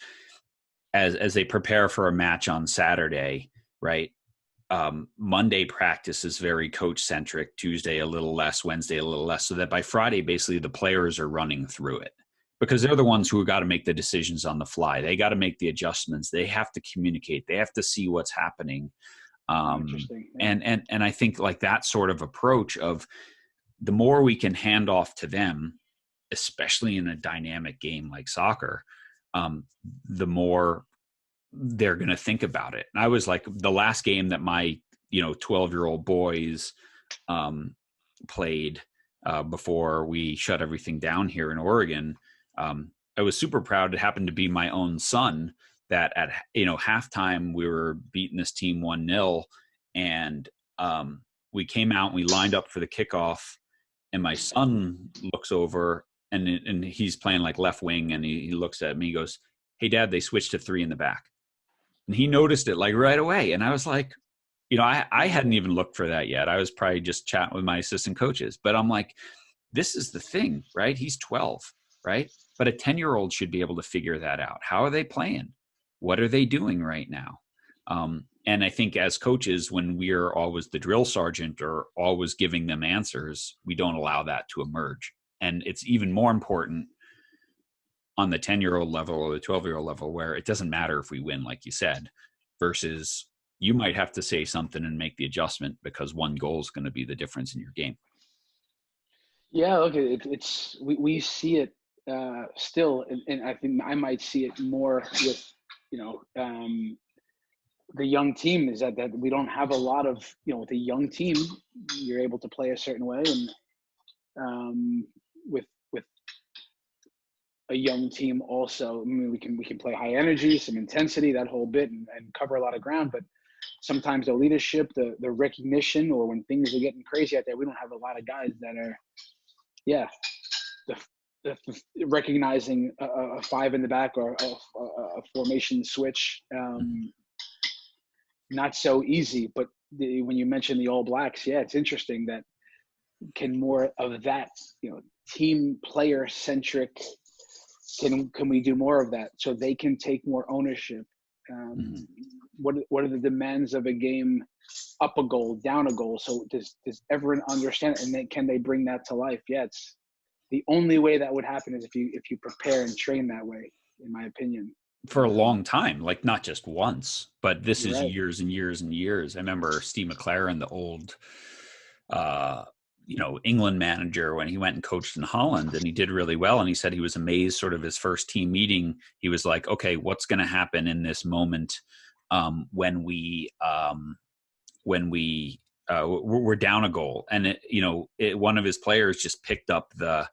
as they prepare for a match on Saturday, right? Monday practice is very coach centric, Tuesday a little less, Wednesday a little less, so that by Friday, basically the players are running through it, because they're the ones who have got to make the decisions on the fly. They got to make the adjustments. They have to communicate. They have to see what's happening. Interesting. Yeah. And I think like that sort of approach of the more we can hand off to them, especially in a dynamic game like soccer, the more they're going to think about it. And I was like, the last game that my 12-year-old boys played before we shut everything down here in Oregon, I was super proud. It happened to be my own son that at halftime we were beating this team 1-0, and we came out and we lined up for the kickoff, and my son looks over and he's playing like left wing, and he looks at me, he goes, "Hey Dad, they switched to 3 in the back." And he noticed it like right away. And I was like, I hadn't even looked for that yet. I was probably just chatting with my assistant coaches, but I'm like, this is the thing, right? He's 12, right? But a 10-year-old should be able to figure that out. How are they playing? What are they doing right now? And I think as coaches, when we're always the drill sergeant or always giving them answers, we don't allow that to emerge. And it's even more important on the 10-year-old level or the 12-year-old level, where it doesn't matter if we win, like you said, versus you might have to say something and make the adjustment because one goal is going to be the difference in your game. Yeah, look, we see it still, and I think I might see it more with the young team, is that we don't have a lot of, with a young team, you're able to play a certain way, and with a young team also, I mean, we can play high energy, some intensity, that whole bit, and cover a lot of ground. But sometimes the leadership, the recognition, or when things are getting crazy out there, we don't have a lot of guys that are, the recognizing a 5 in the back or a formation switch. Not so easy. But when you mention the All Blacks, it's interesting that can more of that, team player centric. Can we do more of that so they can take more ownership? What are the demands of a game? Up a goal, down a goal. So does everyone understand it, and then can they bring that to life? Yeah, it's the only way that would happen is if you prepare and train that way, in my opinion. For a long time, like not just once, but this is Right. years and years and years. I remember Steve McLaren, the old England manager, when he went and coached in Holland, and he did really well. And he said he was amazed, sort of his first team meeting. He was like, okay, what's going to happen in this moment when we're down a goal? And one of his players just picked up the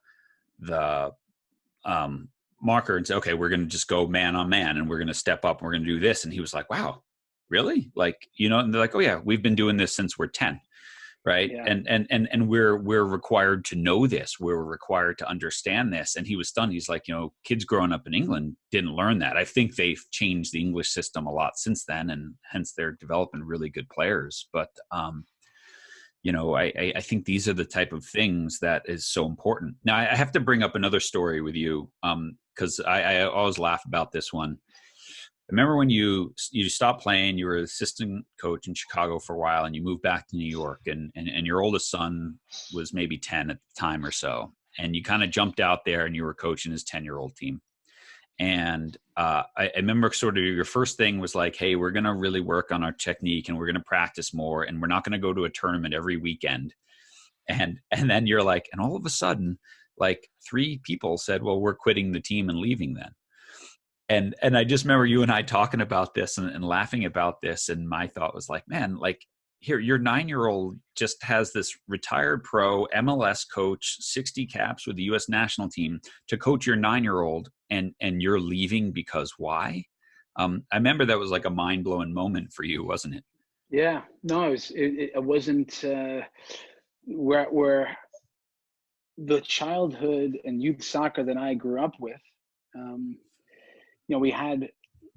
marker and said, okay, we're going to just go man on man, and we're going to step up and we're going to do this. And he was like, wow, really? Like, and they're like, oh yeah, we've been doing this since we're 10. Right. Yeah. And we're required to know this. We're required to understand this. And he was stunned. He's like, kids growing up in England didn't learn that. I think they've changed the English system a lot since then, and hence they're developing really good players. But I think these are the type of things that is so important. Now, I have to bring up another story with you, because I always laugh about this one. I remember when you stopped playing, you were assistant coach in Chicago for a while, and you moved back to New York, and your oldest son was maybe 10 at the time or so, and you kind of jumped out there and you were coaching his 10-year-old team. And I remember sort of your first thing was like, hey, we're going to really work on our technique and we're going to practice more, and we're not going to go to a tournament every weekend. And then you're like, and all of a sudden, like 3 people said, well, we're quitting the team and leaving then. And I just remember you and I talking about this and laughing about this. And my thought was like, man, like, here, your 9-year-old just has this retired pro MLS coach, 60 caps with the U.S. national team to coach your 9-year-old, and you're leaving because why? I remember that was like a mind blowing moment for you, wasn't it? Yeah, no, it wasn't where the childhood and youth soccer that I grew up with.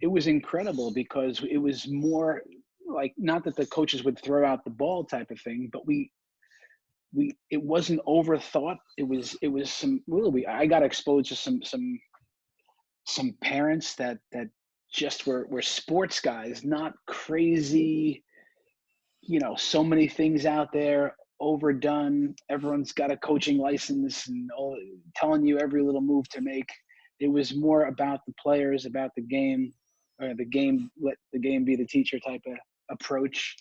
It was incredible because it was more like, not that the coaches would throw out the ball type of thing, but it wasn't overthought. It was some really, I got exposed to some parents that just were sports guys, not crazy, so many things out there, overdone. Everyone's got a coaching license and telling you every little move to make. It was more about the players, about the game, or the game, let the game be the teacher type of approach.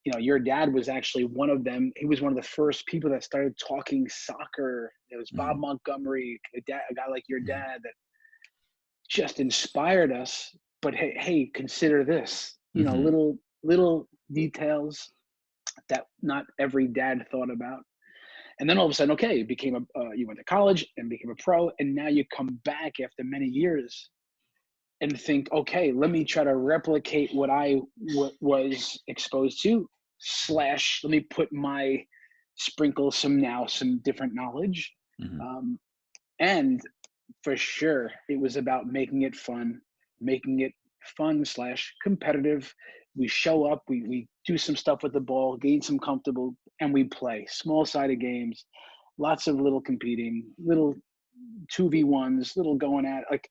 Your dad was actually one of them. He was one of the first people that started talking soccer. It was Bob Montgomery, a guy like your dad, that just inspired us. But hey, consider this, little details that not every dad thought about. And then all of a sudden, okay, you went to college and became a pro, and now you come back after many years and think, okay, let me try to replicate what I was exposed to, / let me put sprinkle some different knowledge. And for sure, it was about making it fun / competitive. We show up, we do some stuff with the ball, gain some comfortable, and we play small-sided games, lots of little competing, little 2v1s, little going at, like,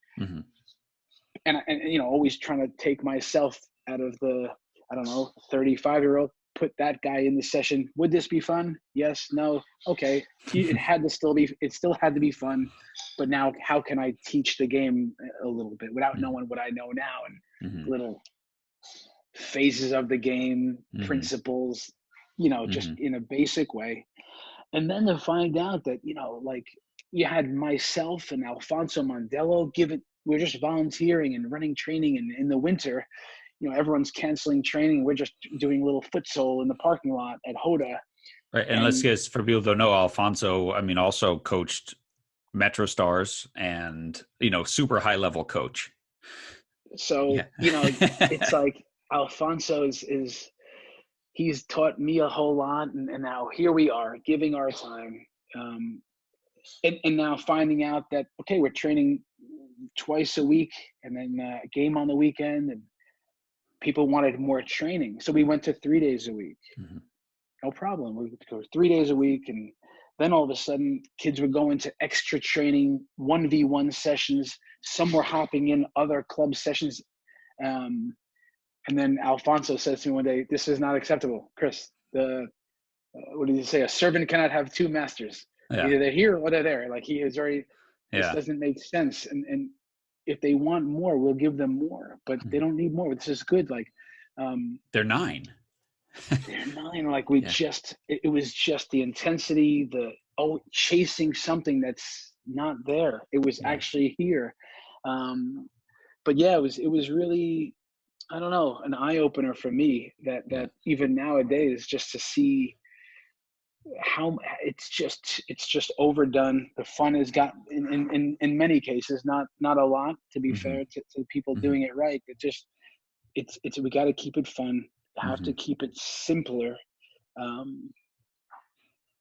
and always trying to take myself out of the, I don't know, 35-year-old, put that guy in the session. Would this be fun? Yes, no, okay. It still had to be fun, but now how can I teach the game a little bit without knowing what I know now, and little phases of the game, principles, just in a basic way. And then to find out that, like, you had myself and Alfonso Mondello we're just volunteering and running training, and in the winter, everyone's canceling training. We're just doing a little futsal in the parking lot at Hoda. Right. And let's guess, for people who don't know, Alfonso, I mean, also coached Metro Stars and, super high level coach. So, it's like Alfonso he's taught me a whole lot. And now here we are giving our time. And now finding out that, okay, we're training twice a week and then a game on the weekend, and people wanted more training. So we went to 3 days a week. No problem. We would go 3 days a week. And then all of a sudden, kids were going to extra training, 1v1 sessions. Some were hopping in other club sessions. And then Alfonso says to me one day, "This is not acceptable, Chris. What did he say? A servant cannot have 2 masters. Yeah. Either they're here or they're there." Like, he is very, this doesn't make sense. And if they want more, we'll give them more, but they don't need more. This is good. Like, they're 9. They're 9. Like, it was just the intensity, chasing something that's not there. It was actually here. But yeah, it was really, I don't know, an eye opener for me that even nowadays, just to see how it's just overdone. The fun has got in many cases, not a lot, to be fair to people doing it right. We got to keep it fun. Have to keep it simpler,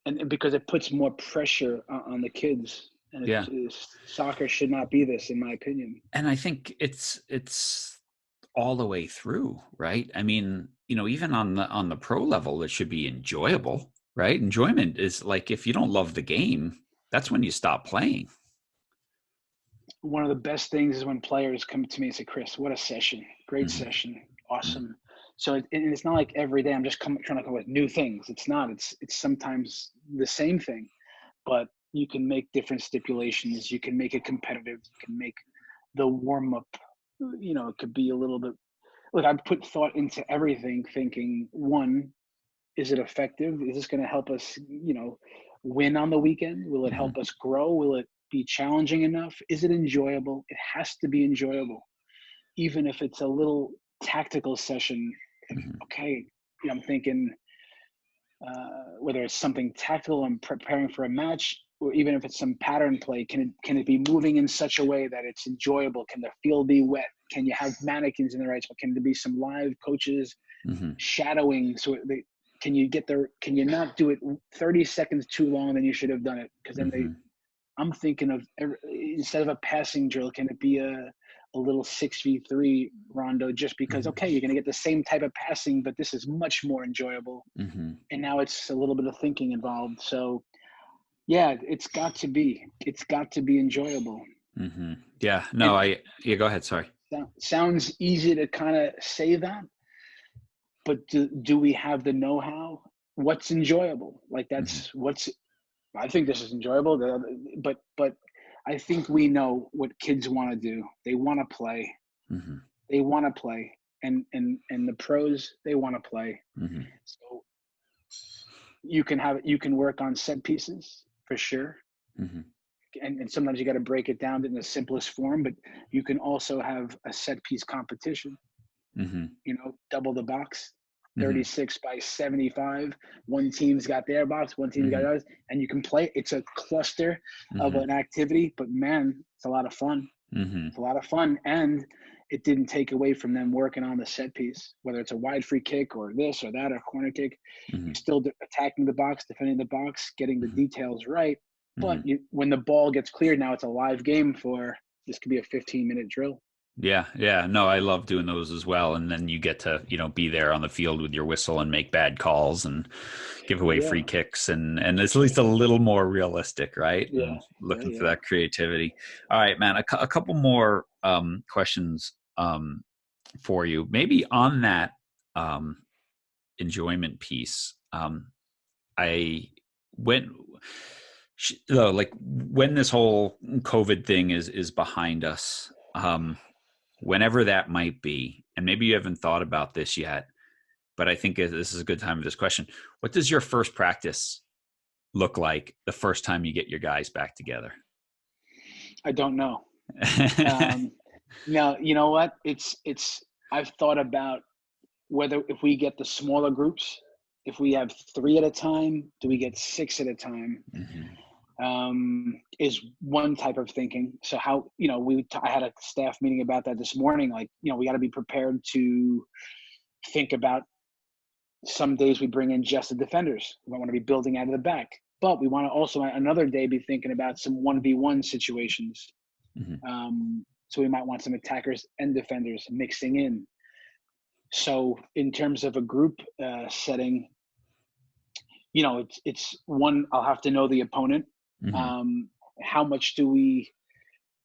and because it puts more pressure on the kids. And soccer should not be this, in my opinion. And I think it's all the way through, right? I mean, even on the pro level, it should be enjoyable, right? Enjoyment is like, if you don't love the game, that's when you stop playing. One of the best things is when players come to me and say, Chris, what a session. Great Mm-hmm. session. Awesome. So and it's not like every day I'm just trying to come up with new things. It's not. It's sometimes the same thing, but you can make different stipulations. You can make it competitive. You can make the warm up, it could be a little bit. Look, I put thought into everything, thinking, one, is it effective? Is this going to help us, win on the weekend? Will it help us grow? Will it be challenging enough? Is it enjoyable? It has to be enjoyable, even if it's a little tactical session. Okay, I'm thinking whether it's something tactical, I'm preparing for a match, or even if it's some pattern play, can it be moving in such a way that it's enjoyable? Can the field be wet? Can you have mannequins in the right spot? Can there be some live coaches shadowing? So can you not do it 30 seconds too long than you should have done it? Because then I'm thinking of instead of a passing drill, can it be a little 6v3 rondo, just because, okay, you're going to get the same type of passing, but this is much more enjoyable. And now it's a little bit of thinking involved. So yeah, it's got to be enjoyable. Yeah, no, go ahead. Sorry. Sounds easy to kind of say that, but do we have the know-how? What's enjoyable? Like I think this is enjoyable, but I think we know what kids want to do. They want to play. They want to play, and the pros, they want to play. So you can work on set pieces for sure. And sometimes you got to break it down in the simplest form, but you can also have a set piece competition. Double the box, 36 by 75. One team's got their box, one team's got ours, and you can play. It's a cluster of an activity, but man, it's a lot of fun. It's a lot of fun, and it didn't take away from them working on the set piece, whether it's a wide free kick or this or that or corner kick. You're still attacking the box, defending the box, getting the details right. But when the ball gets cleared, now it's a live game. This could be a 15-minute drill. Yeah. No, I love doing those as well. And then you get to, be there on the field with your whistle and make bad calls and give away free kicks. And it's at least a little more realistic, right? Yeah. And looking for that creativity. All right, man, a couple more questions for you. Maybe on that enjoyment piece. When this whole COVID thing is behind us, whenever that might be, and maybe you haven't thought about this yet, but I think this is a good time for this question. What does your first practice look like the first time you get your guys back together? I don't know. Now, you know what? I've thought about if we get the smaller groups, if we have 3 at a time, do we get 6 at a time? Is one type of thinking. So how, I had a staff meeting about that this morning. Like, we got to be prepared to think about some days we bring in just the defenders. We want to be building out of the back, but we want to also another day be thinking about some 1v1 situations. So we might want some attackers and defenders mixing in. So in terms of a group setting, it's one, I'll have to know the opponent. How much do we,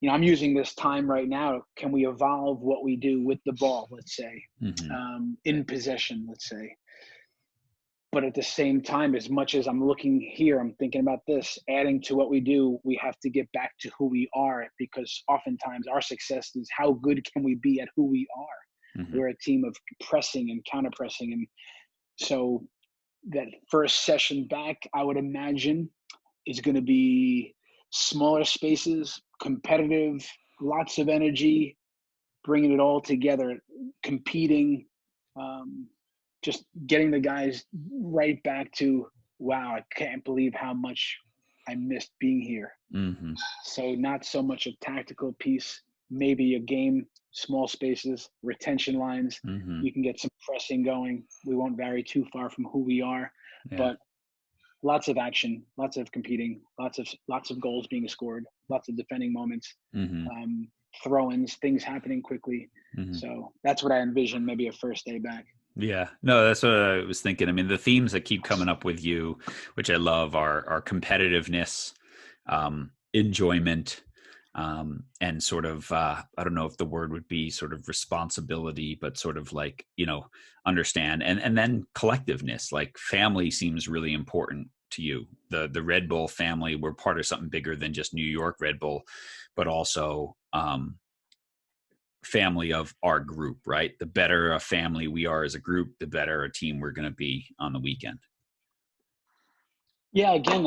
I'm using this time right now. Can we evolve what we do with the ball, let's say, in possession, let's say. But at the same time, as much as I'm looking here, I'm thinking about this, adding to what we do, we have to get back to who we are, because oftentimes our success is how good can we be at who we are. We're a team of pressing and counter-pressing. And so that first session back, I would imagine, is going to be smaller spaces, competitive, lots of energy, bringing it all together, competing, just getting the guys right back to, wow, I can't believe how much I missed being here. So not so much a tactical piece, maybe a game, small spaces, retention lines. You can get some pressing going. We won't vary too far from who we are, but lots of action, lots of competing, lots of goals being scored, lots of defending moments, throw-ins, things happening quickly. So that's what I envision, maybe a first day back. Yeah, no, that's what I was thinking. I mean, the themes that keep coming up with you, which I love, are competitiveness, enjoyment, and sort of I don't know if the word would be sort of responsibility, but sort of like, understand, and then collectiveness. Like family seems really important to you. The Red Bull family, we're part of something bigger than just New York Red Bull, but also family of our group, right? The better a family we are as a group, the better a team we're going to be on the weekend. Yeah, again,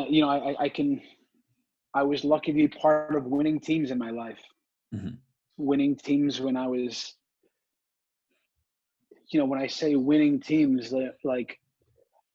I was lucky to be part of winning teams in my life. Mm-hmm. Winning teams when I was, when I say winning teams, like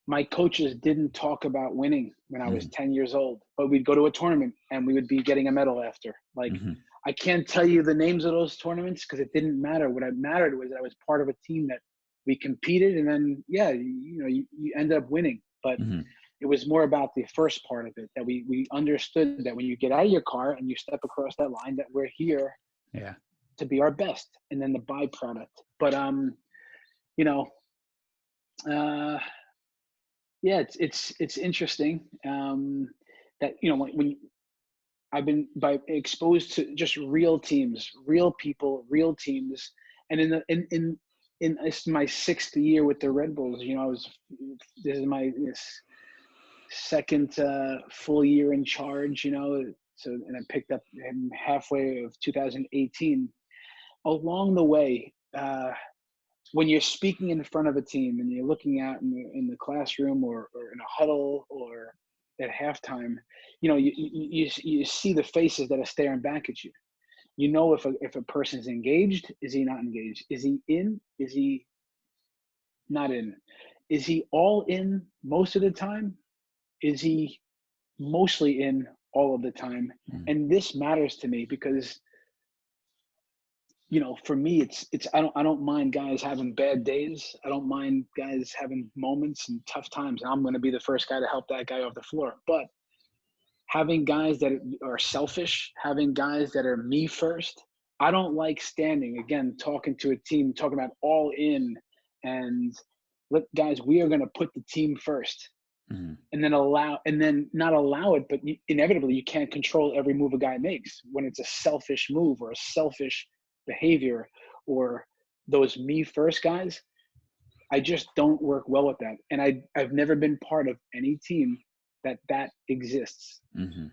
my coaches didn't talk about winning when I was Mm-hmm. 10 years old, but we'd go to a tournament and we would be getting a medal after. Like, Mm-hmm. I can't tell you the names of those tournaments because it didn't matter. What mattered was that I was part of a team that we competed, and then, yeah, you ended up winning. But Mm-hmm. it was more about the first part of it, that we understood that when you get out of your car and you step across that line, that we're here Yeah. to be our best, and then the byproduct. But you know, uh, yeah, it's interesting that when I've been exposed to just real teams, real people, real teams, and in this my sixth year with the Red Bulls. This is my second full year in charge. So, and I picked up him halfway of 2018. Along the way, when you're speaking in front of a team and you're looking out in the classroom or in a huddle or at halftime, you see the faces that are staring back at you. You know if a person's engaged, is he not engaged? Is he in? Is he not in? Is he all in most of the time? Is he mostly in all of the time? Mm-hmm. And this matters to me because for me, it's I don't mind guys having bad days. I don't mind guys having moments and tough times. And I'm going to be the first guy to help that guy off the floor. But having guys that are selfish, having guys that are me first, I don't like standing again talking to a team, talking about all in, and guys, we are going to put the team first. Mm-hmm. And then not allow it, but inevitably you can't control every move a guy makes when it's a selfish move or a selfish behavior or those me first guys. I just don't work well with that. And I've never been part of any team that exists. Mm-hmm.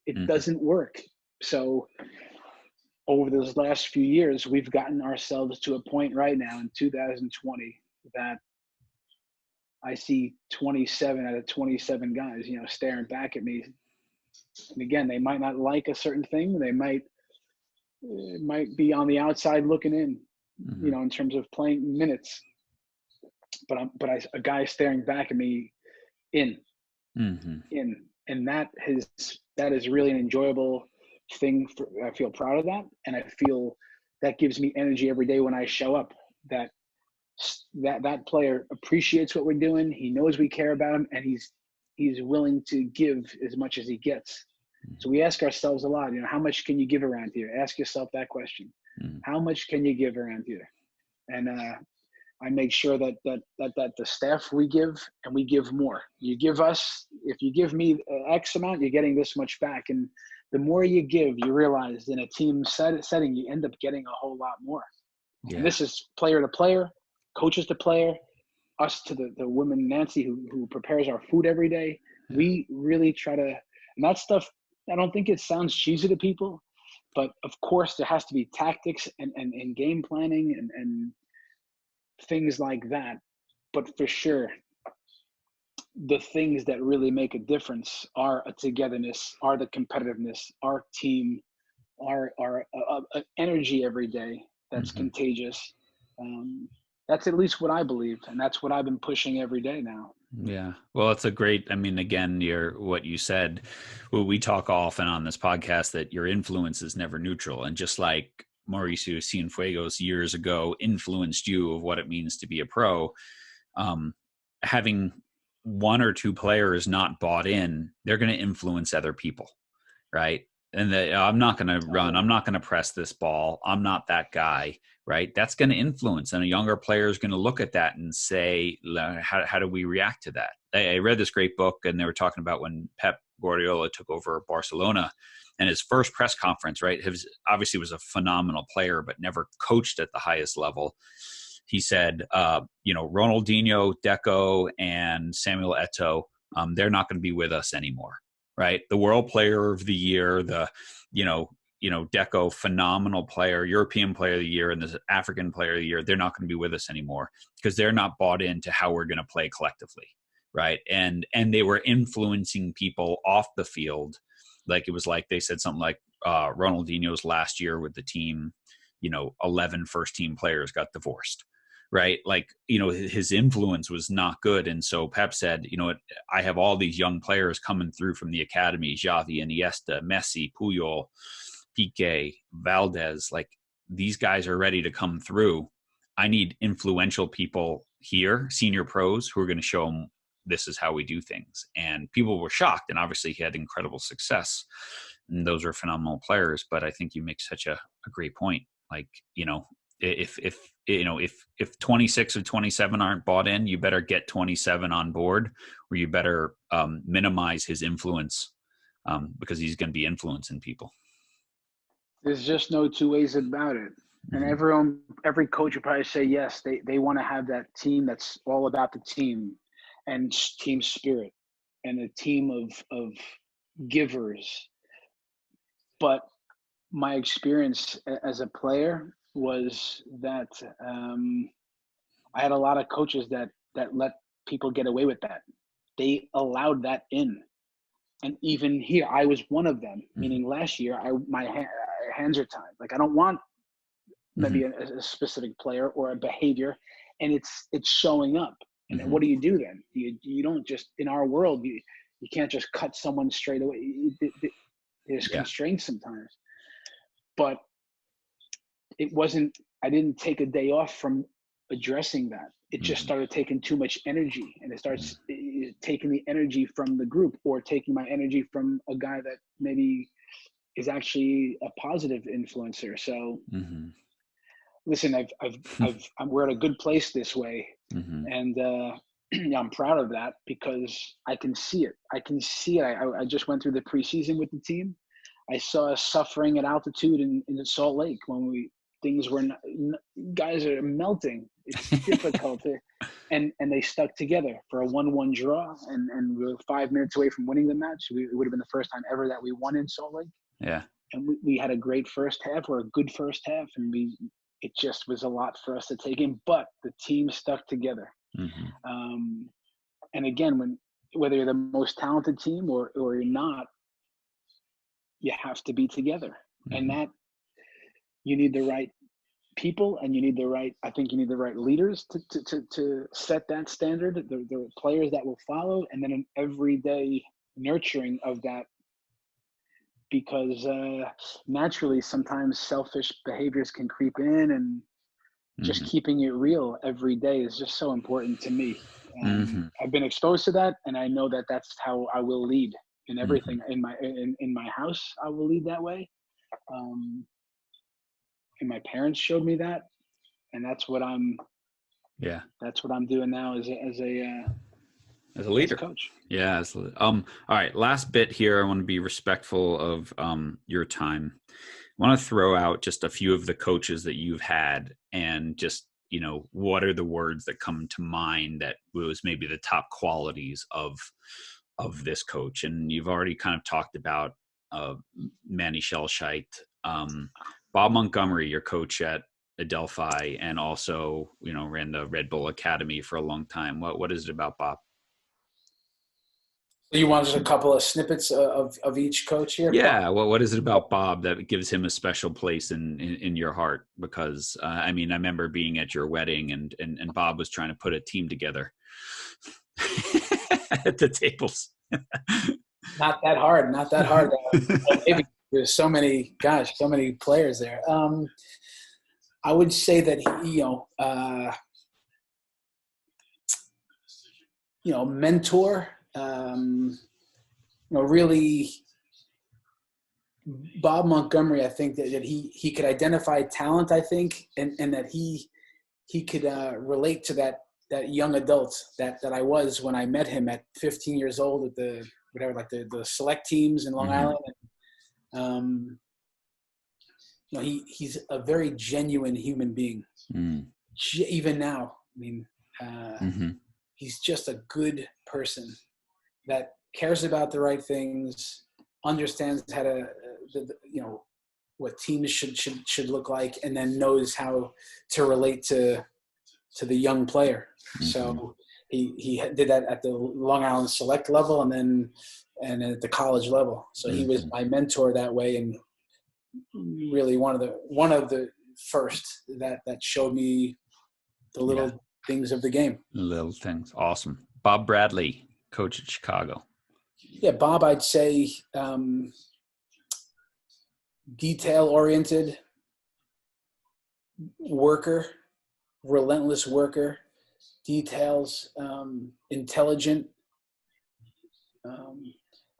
It Mm-hmm. doesn't work. So over those last few years, we've gotten ourselves to a point right now in 2020 that I see 27 out of 27 guys, staring back at me. And again, they might not like a certain thing. They might be on the outside looking in, Mm-hmm. in terms of playing minutes. But a guy staring back at me in, Mm-hmm. and that is really an enjoyable thing. I feel proud of that, and I feel that gives me energy every day when I show up. That player appreciates what we're doing. He knows we care about him, and he's willing to give as much as he gets. So we ask ourselves a lot, how much can you give around here? Ask yourself that question. Mm-hmm. How much can you give around here? And I make sure that the staff we give, and we give more. You give us, if you give me X amount, you're getting this much back. And the more you give, you realize in a team setting, you end up getting a whole lot more. Yeah. And this is player to player, coaches to player, us to the woman Nancy who prepares our food every day. Yeah. We really try to, and that stuff, I don't think it sounds cheesy to people, but of course there has to be tactics and game planning and things like that. But for sure, the things that really make a difference are a togetherness, are the competitiveness, our team, our energy every day that's Mm-hmm. contagious. That's at least what I believe, and that's what I've been pushing every day now. Yeah. Well, it's a great, I mean, again, what you said, we talk often on this podcast that your influence is never neutral. And just like Mauricio Cienfuegos years ago influenced you of what it means to be a pro, having one or two players not bought in, they're going to influence other people, right? And I'm not going to run. I'm not going to press this ball. I'm not that guy, right? That's going to influence. And a younger player is going to look at that and say, how do we react to that? I read this great book, and they were talking about when Pep Guardiola took over Barcelona and his first press conference, right? He obviously was a phenomenal player, but never coached at the highest level. He said, Ronaldinho, Deco, and Samuel Eto'o, they're not going to be with us anymore. Right. The world player of the year, the, Deco, phenomenal player, European player of the year, and the African player of the year, they're not going to be with us anymore because they're not bought into how we're going to play collectively. Right. And they were influencing people off the field. Like it was like they said something like Ronaldinho's last year with the team, 11 first team players got divorced. Right. Like, his influence was not good. And so Pep said, I have all these young players coming through from the academy, Xavi, Iniesta, Messi, Puyol, Piqué, Valdez. Like, these guys are ready to come through. I need influential people here, senior pros, who are going to show them this is how we do things. And people were shocked. And obviously he had incredible success. And those are phenomenal players. But I think you make such a great point. Like, if 26 or 27 aren't bought in, you better get 27 on board, or you better minimize his influence because he's going to be influencing people. There's just no two ways about it. And every coach would probably say yes, they want to have that team that's all about the team and team spirit and a team of givers. But my experience as a player was that I had a lot of coaches that let people get away with that. They allowed that in. And even here, I was one of them, meaning last year, my hands are tied. Like, I don't want maybe a specific player or a behavior, and it's showing up. And then what do you do then? You don't just, in our world, you can't just cut someone straight away. There's constraints sometimes. But it wasn't, I didn't take a day off from addressing that. It just started taking too much energy, and it starts taking the energy from the group, or taking my energy from a guy that maybe is actually a positive influencer. So listen, we're at a good place this way. And I'm proud of that because I can see it. I just went through the preseason with the team. I saw us suffering at altitude in Salt Lake when things were guys are melting. It's difficult and they stuck together for a 1-1 draw, and we were 5 minutes away from winning the match. It would have been the first time ever that we won in Salt Lake. Yeah. And we had a great first half, or a good first half, and it just was a lot for us to take in, but the team stuck together. And again, whether you're the most talented team or you're not, you have to be together. And that you need the right people, and you need the right leaders to set that standard, the players that will follow, and then an everyday nurturing of that, because naturally sometimes selfish behaviors can creep in, and just keeping it real every day is just so important to me. I've been exposed to that, and I know that that's how I will lead in everything. In my house, I will lead that way. And my parents showed me that, and that's what I'm doing now as a leader, as a coach. Yeah. All right. Last bit here. I want to be respectful of your time. I want to throw out just a few of the coaches that you've had, and just, what are the words that come to mind that was maybe the top qualities of this coach? And you've already kind of talked about Manny Schelscheit, Bob Montgomery, your coach at Adelphi, and also, ran the Red Bull Academy for a long time. What is it about Bob? So you want just a couple of snippets of each coach here? Yeah. Well, what is it about Bob that gives him a special place in your heart? Because I remember being at your wedding, and Bob was trying to put a team together at the tables. Not that hard. Maybe there's so many players there. I would say that mentor. Really Bob Montgomery, I think that he could identify talent, I think, and that he could relate to that young adult that I was when I met him at 15 years old at the the select teams in Long Island. And, he's a very genuine human being. Even now, I mean, he's just a good person that cares about the right things, understands how to, what teams should look like, and then knows how to relate to the young player. So he did that at the Long Island select level and at the college level. So he was my mentor that way, and really one of the first that showed me the little things of the game. Little things. Awesome. Bob Bradley, coach at Chicago. Yeah, Bob, I'd say detail-oriented worker, relentless worker, details, intelligent.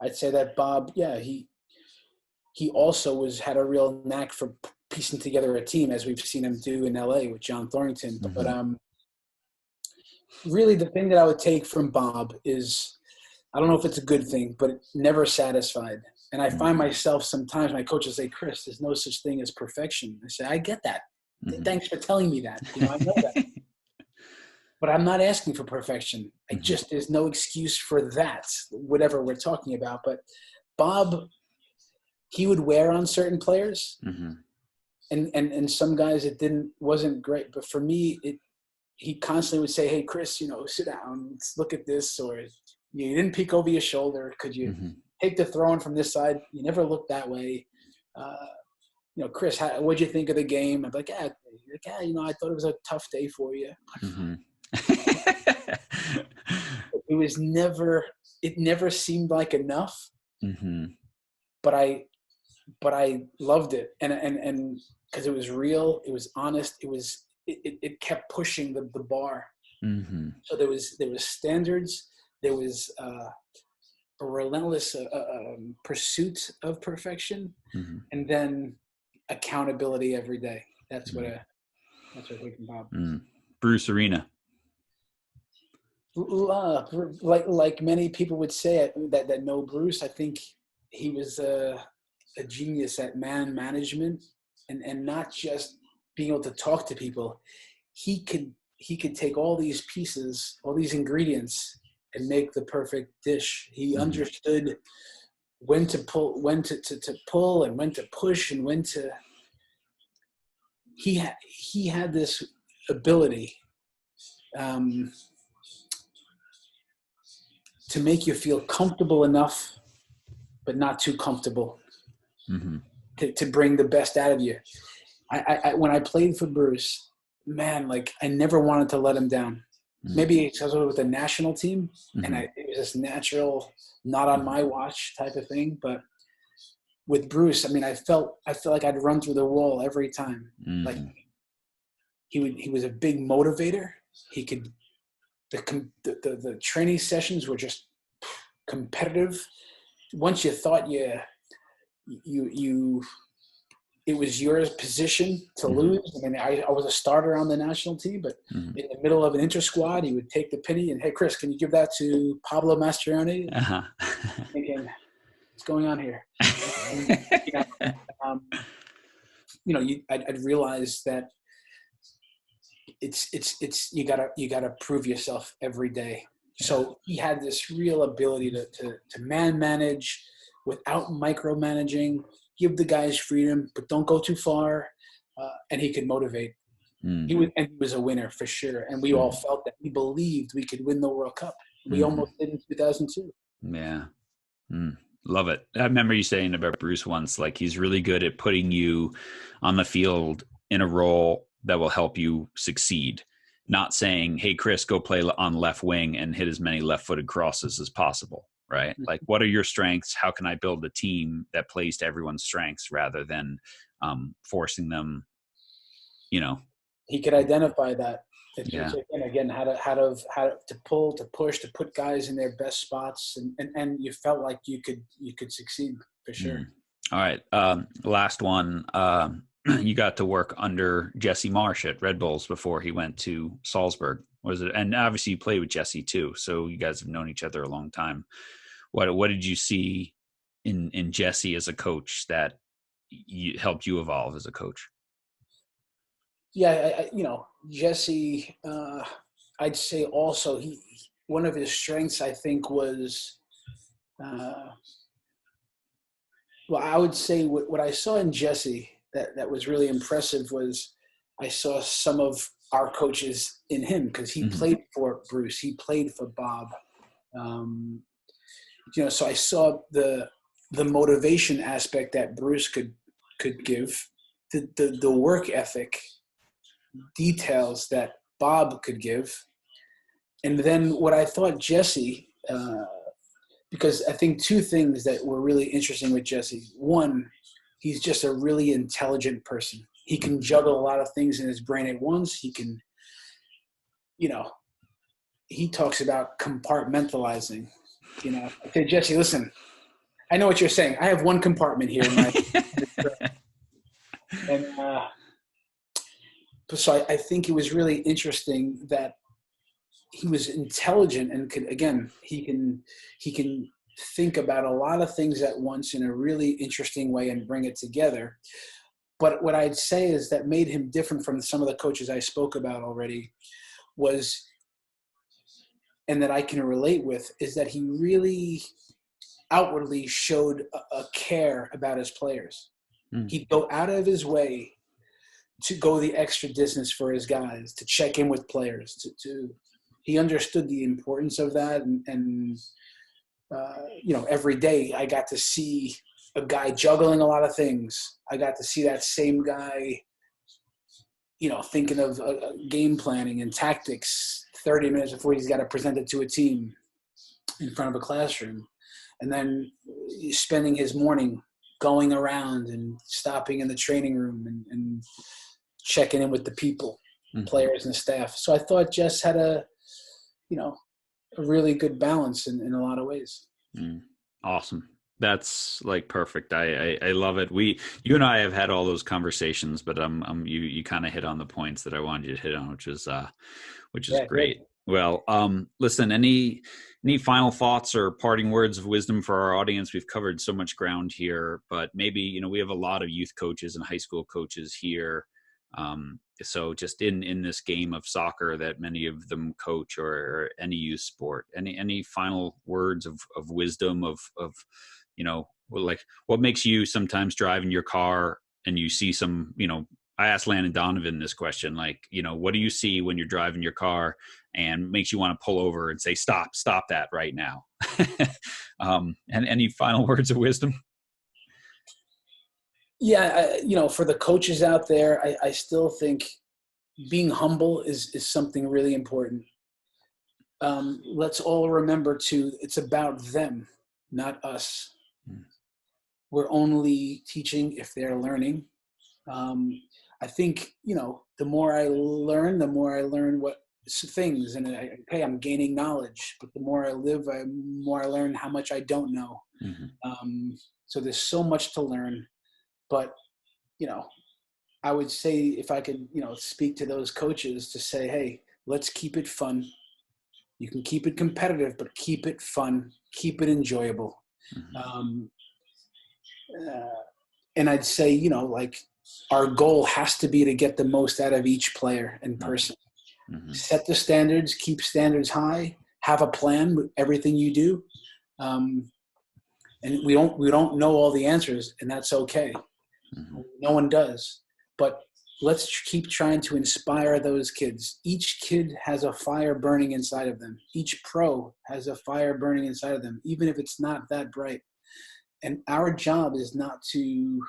I'd say that Bob, he also had a real knack for piecing together a team, as we've seen him do in LA with John Thornton. But really the thing that I would take from Bob is, I don't know if it's a good thing, but never satisfied. And I find myself sometimes, my coaches say, Chris, there's no such thing as perfection. I say, I get that. Thanks for telling me that. I know that. But I'm not asking for perfection. There's no excuse for that, whatever we're talking about. But Bob, he would wear on certain players. And some guys it wasn't great. But for me, he constantly would say, hey, Chris, sit down, let's look at this. Or you didn't peek over your shoulder. Could you take the throw in from this side? You never looked that way. Chris, what'd you think of the game? I'm like, I thought it was a tough day for you. It never seemed like enough. But I loved it. And because it was real, it was honest. It kept pushing the bar. So there was standards. There was a relentless pursuit of perfection, and then accountability every day. That's what I think about. Bruce Arena. Like many people would say that know Bruce, I think he was a genius at man management and not just being able to talk to people. He could take all these pieces, all these ingredients, and make the perfect dish. He understood when to pull, when to pull, and when to push, and when to. He had this ability to make you feel comfortable enough, but not too comfortable, to bring the best out of you. I when I played for Bruce, man, like I never wanted to let him down. Maybe because I was with the national team, and it was this natural, not on my watch type of thing. But with Bruce, I mean, I felt like I'd run through the wall every time. Like he was a big motivator. He could the training sessions were just competitive. Once you thought you it was your position to lose. I mean, I was a starter on the national team, but in the middle of an inter-squad, he would take the penny and, hey, Chris, can you give that to Pablo Mastroianni? Thinking, what's going on here? I'd realize that it's you gotta prove yourself every day. So he had this real ability to man manage without micromanaging. Give the guys freedom, but don't go too far. And he could motivate. He was a winner for sure. And we all felt that. We believed we could win the World Cup. We almost did in 2002. Yeah. Love it. I remember you saying about Bruce once, like he's really good at putting you on the field in a role that will help you succeed. Not saying, hey, Chris, go play on left wing and hit as many left-footed crosses as possible. Right? Like, what are your strengths? How can I build a team that plays to everyone's strengths rather than forcing them, He could identify that. Again, how to pull, to push, to put guys in their best spots, and you felt like you could succeed for sure. All right. Last one. You got to work under Jesse Marsch at Red Bulls before he went to Salzburg. Was it? And obviously you played with Jesse too. So you guys have known each other a long time. What did you see in Jesse as a coach that helped you evolve as a coach? Yeah, Jesse, I'd say also one of his strengths, I think, was, uh, well, I would say what I saw in Jesse that was really impressive was I saw some of our coaches in him, because he Mm-hmm. played for Bruce, he played for Bob. Um, so I saw the motivation aspect that Bruce could give, the work ethic details that Bob could give, and then what I thought Jesse, because I think two things that were really interesting with Jesse. One, he's just a really intelligent person. He can juggle a lot of things in his brain at once. He can, he talks about compartmentalizing. I say, Jesse, listen, I know what you're saying. I have one compartment here in my and so I think it was really interesting that he was intelligent and he can think about a lot of things at once in a really interesting way and bring it together. But what I'd say is that made him different from some of the coaches I spoke about already was, and that I can relate with, is that he really outwardly showed a care about his players. He'd go out of his way to go the extra distance for his guys, to check in with players, he understood the importance of that. And every day I got to see a guy juggling a lot of things. I got to see that same guy, thinking of game planning and tactics 30 minutes before he's got to present it to a team in front of a classroom. And then spending his morning going around and stopping in the training room and checking in with the people, players and staff. So I thought Jess had a really good balance in a lot of ways. Awesome. That's like perfect. I love it. You and I have had all those conversations, but you kind of hit on the points that I wanted you to hit on, which is great. Good. Well, listen, any final thoughts or parting words of wisdom for our audience? We've covered so much ground here, but maybe, we have a lot of youth coaches and high school coaches here. So just in this game of soccer that many of them coach, or any youth sport, any final words of wisdom of, like what makes you sometimes drive in your car and you see some, I asked Landon Donovan this question, like, what do you see when you're driving your car and makes you want to pull over and say, stop that right now? And any final words of wisdom? Yeah, for the coaches out there, I still think being humble is something really important. Let's all remember it's about them, not us. We're only teaching if they're learning. I think, the more I learn what things, and I'm gaining knowledge, but the more I live, the more I learn how much I don't know. So there's so much to learn. But, I would say, if I could, speak to those coaches, to say, hey, let's keep it fun. You can keep it competitive, but keep it fun, keep it enjoyable. And I'd say, like, our goal has to be to get the most out of each player and person. Set the standards, keep standards high, have a plan with everything you do. And we don't know all the answers, and that's okay. No one does. But let's keep trying to inspire those kids. Each kid has a fire burning inside of them. Each pro has a fire burning inside of them, even if it's not that bright. And our job is not to,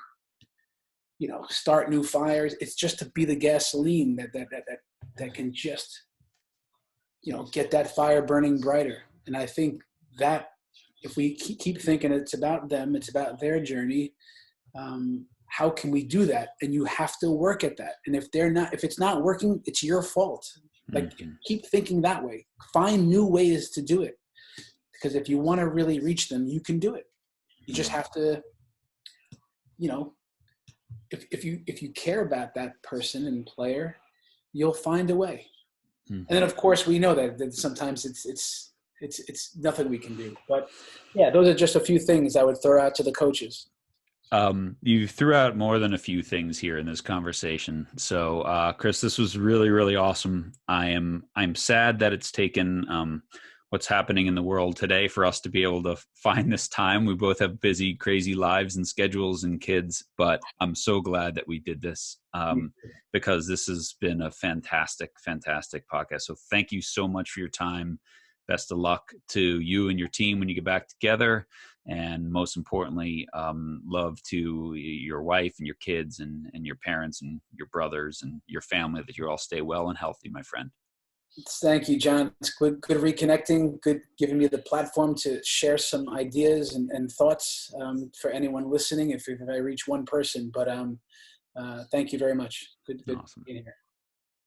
start new fires. It's just to be the gasoline that can just, get that fire burning brighter. And I think that if we keep thinking it's about them, it's about their journey, how can we do that? And you have to work at that. And if it's not working, it's your fault. Like, keep thinking that way. Find new ways to do it. Because if you want to really reach them, you can do it. You just have to if you care about that person and player, you'll find a way. Mm-hmm. And then of course we know that sometimes it's nothing we can do. But yeah, those are just a few things I would throw out to the coaches. You threw out more than a few things here in this conversation. So, Chris, this was really, really awesome. I'm sad that it's taken what's happening in the world today for us to be able to find this time. We both have busy, crazy lives and schedules and kids, but I'm so glad that we did this because this has been a fantastic, fantastic podcast. So thank you so much for your time. Best of luck to you and your team when you get back together. And most importantly, love to your wife and your kids and your parents and your brothers and your family, that you all stay well and healthy, my friend. Thank you, John. It's good reconnecting, good giving me the platform to share some ideas and thoughts for anyone listening, if I reach one person. But thank you very much. Good awesome. being here.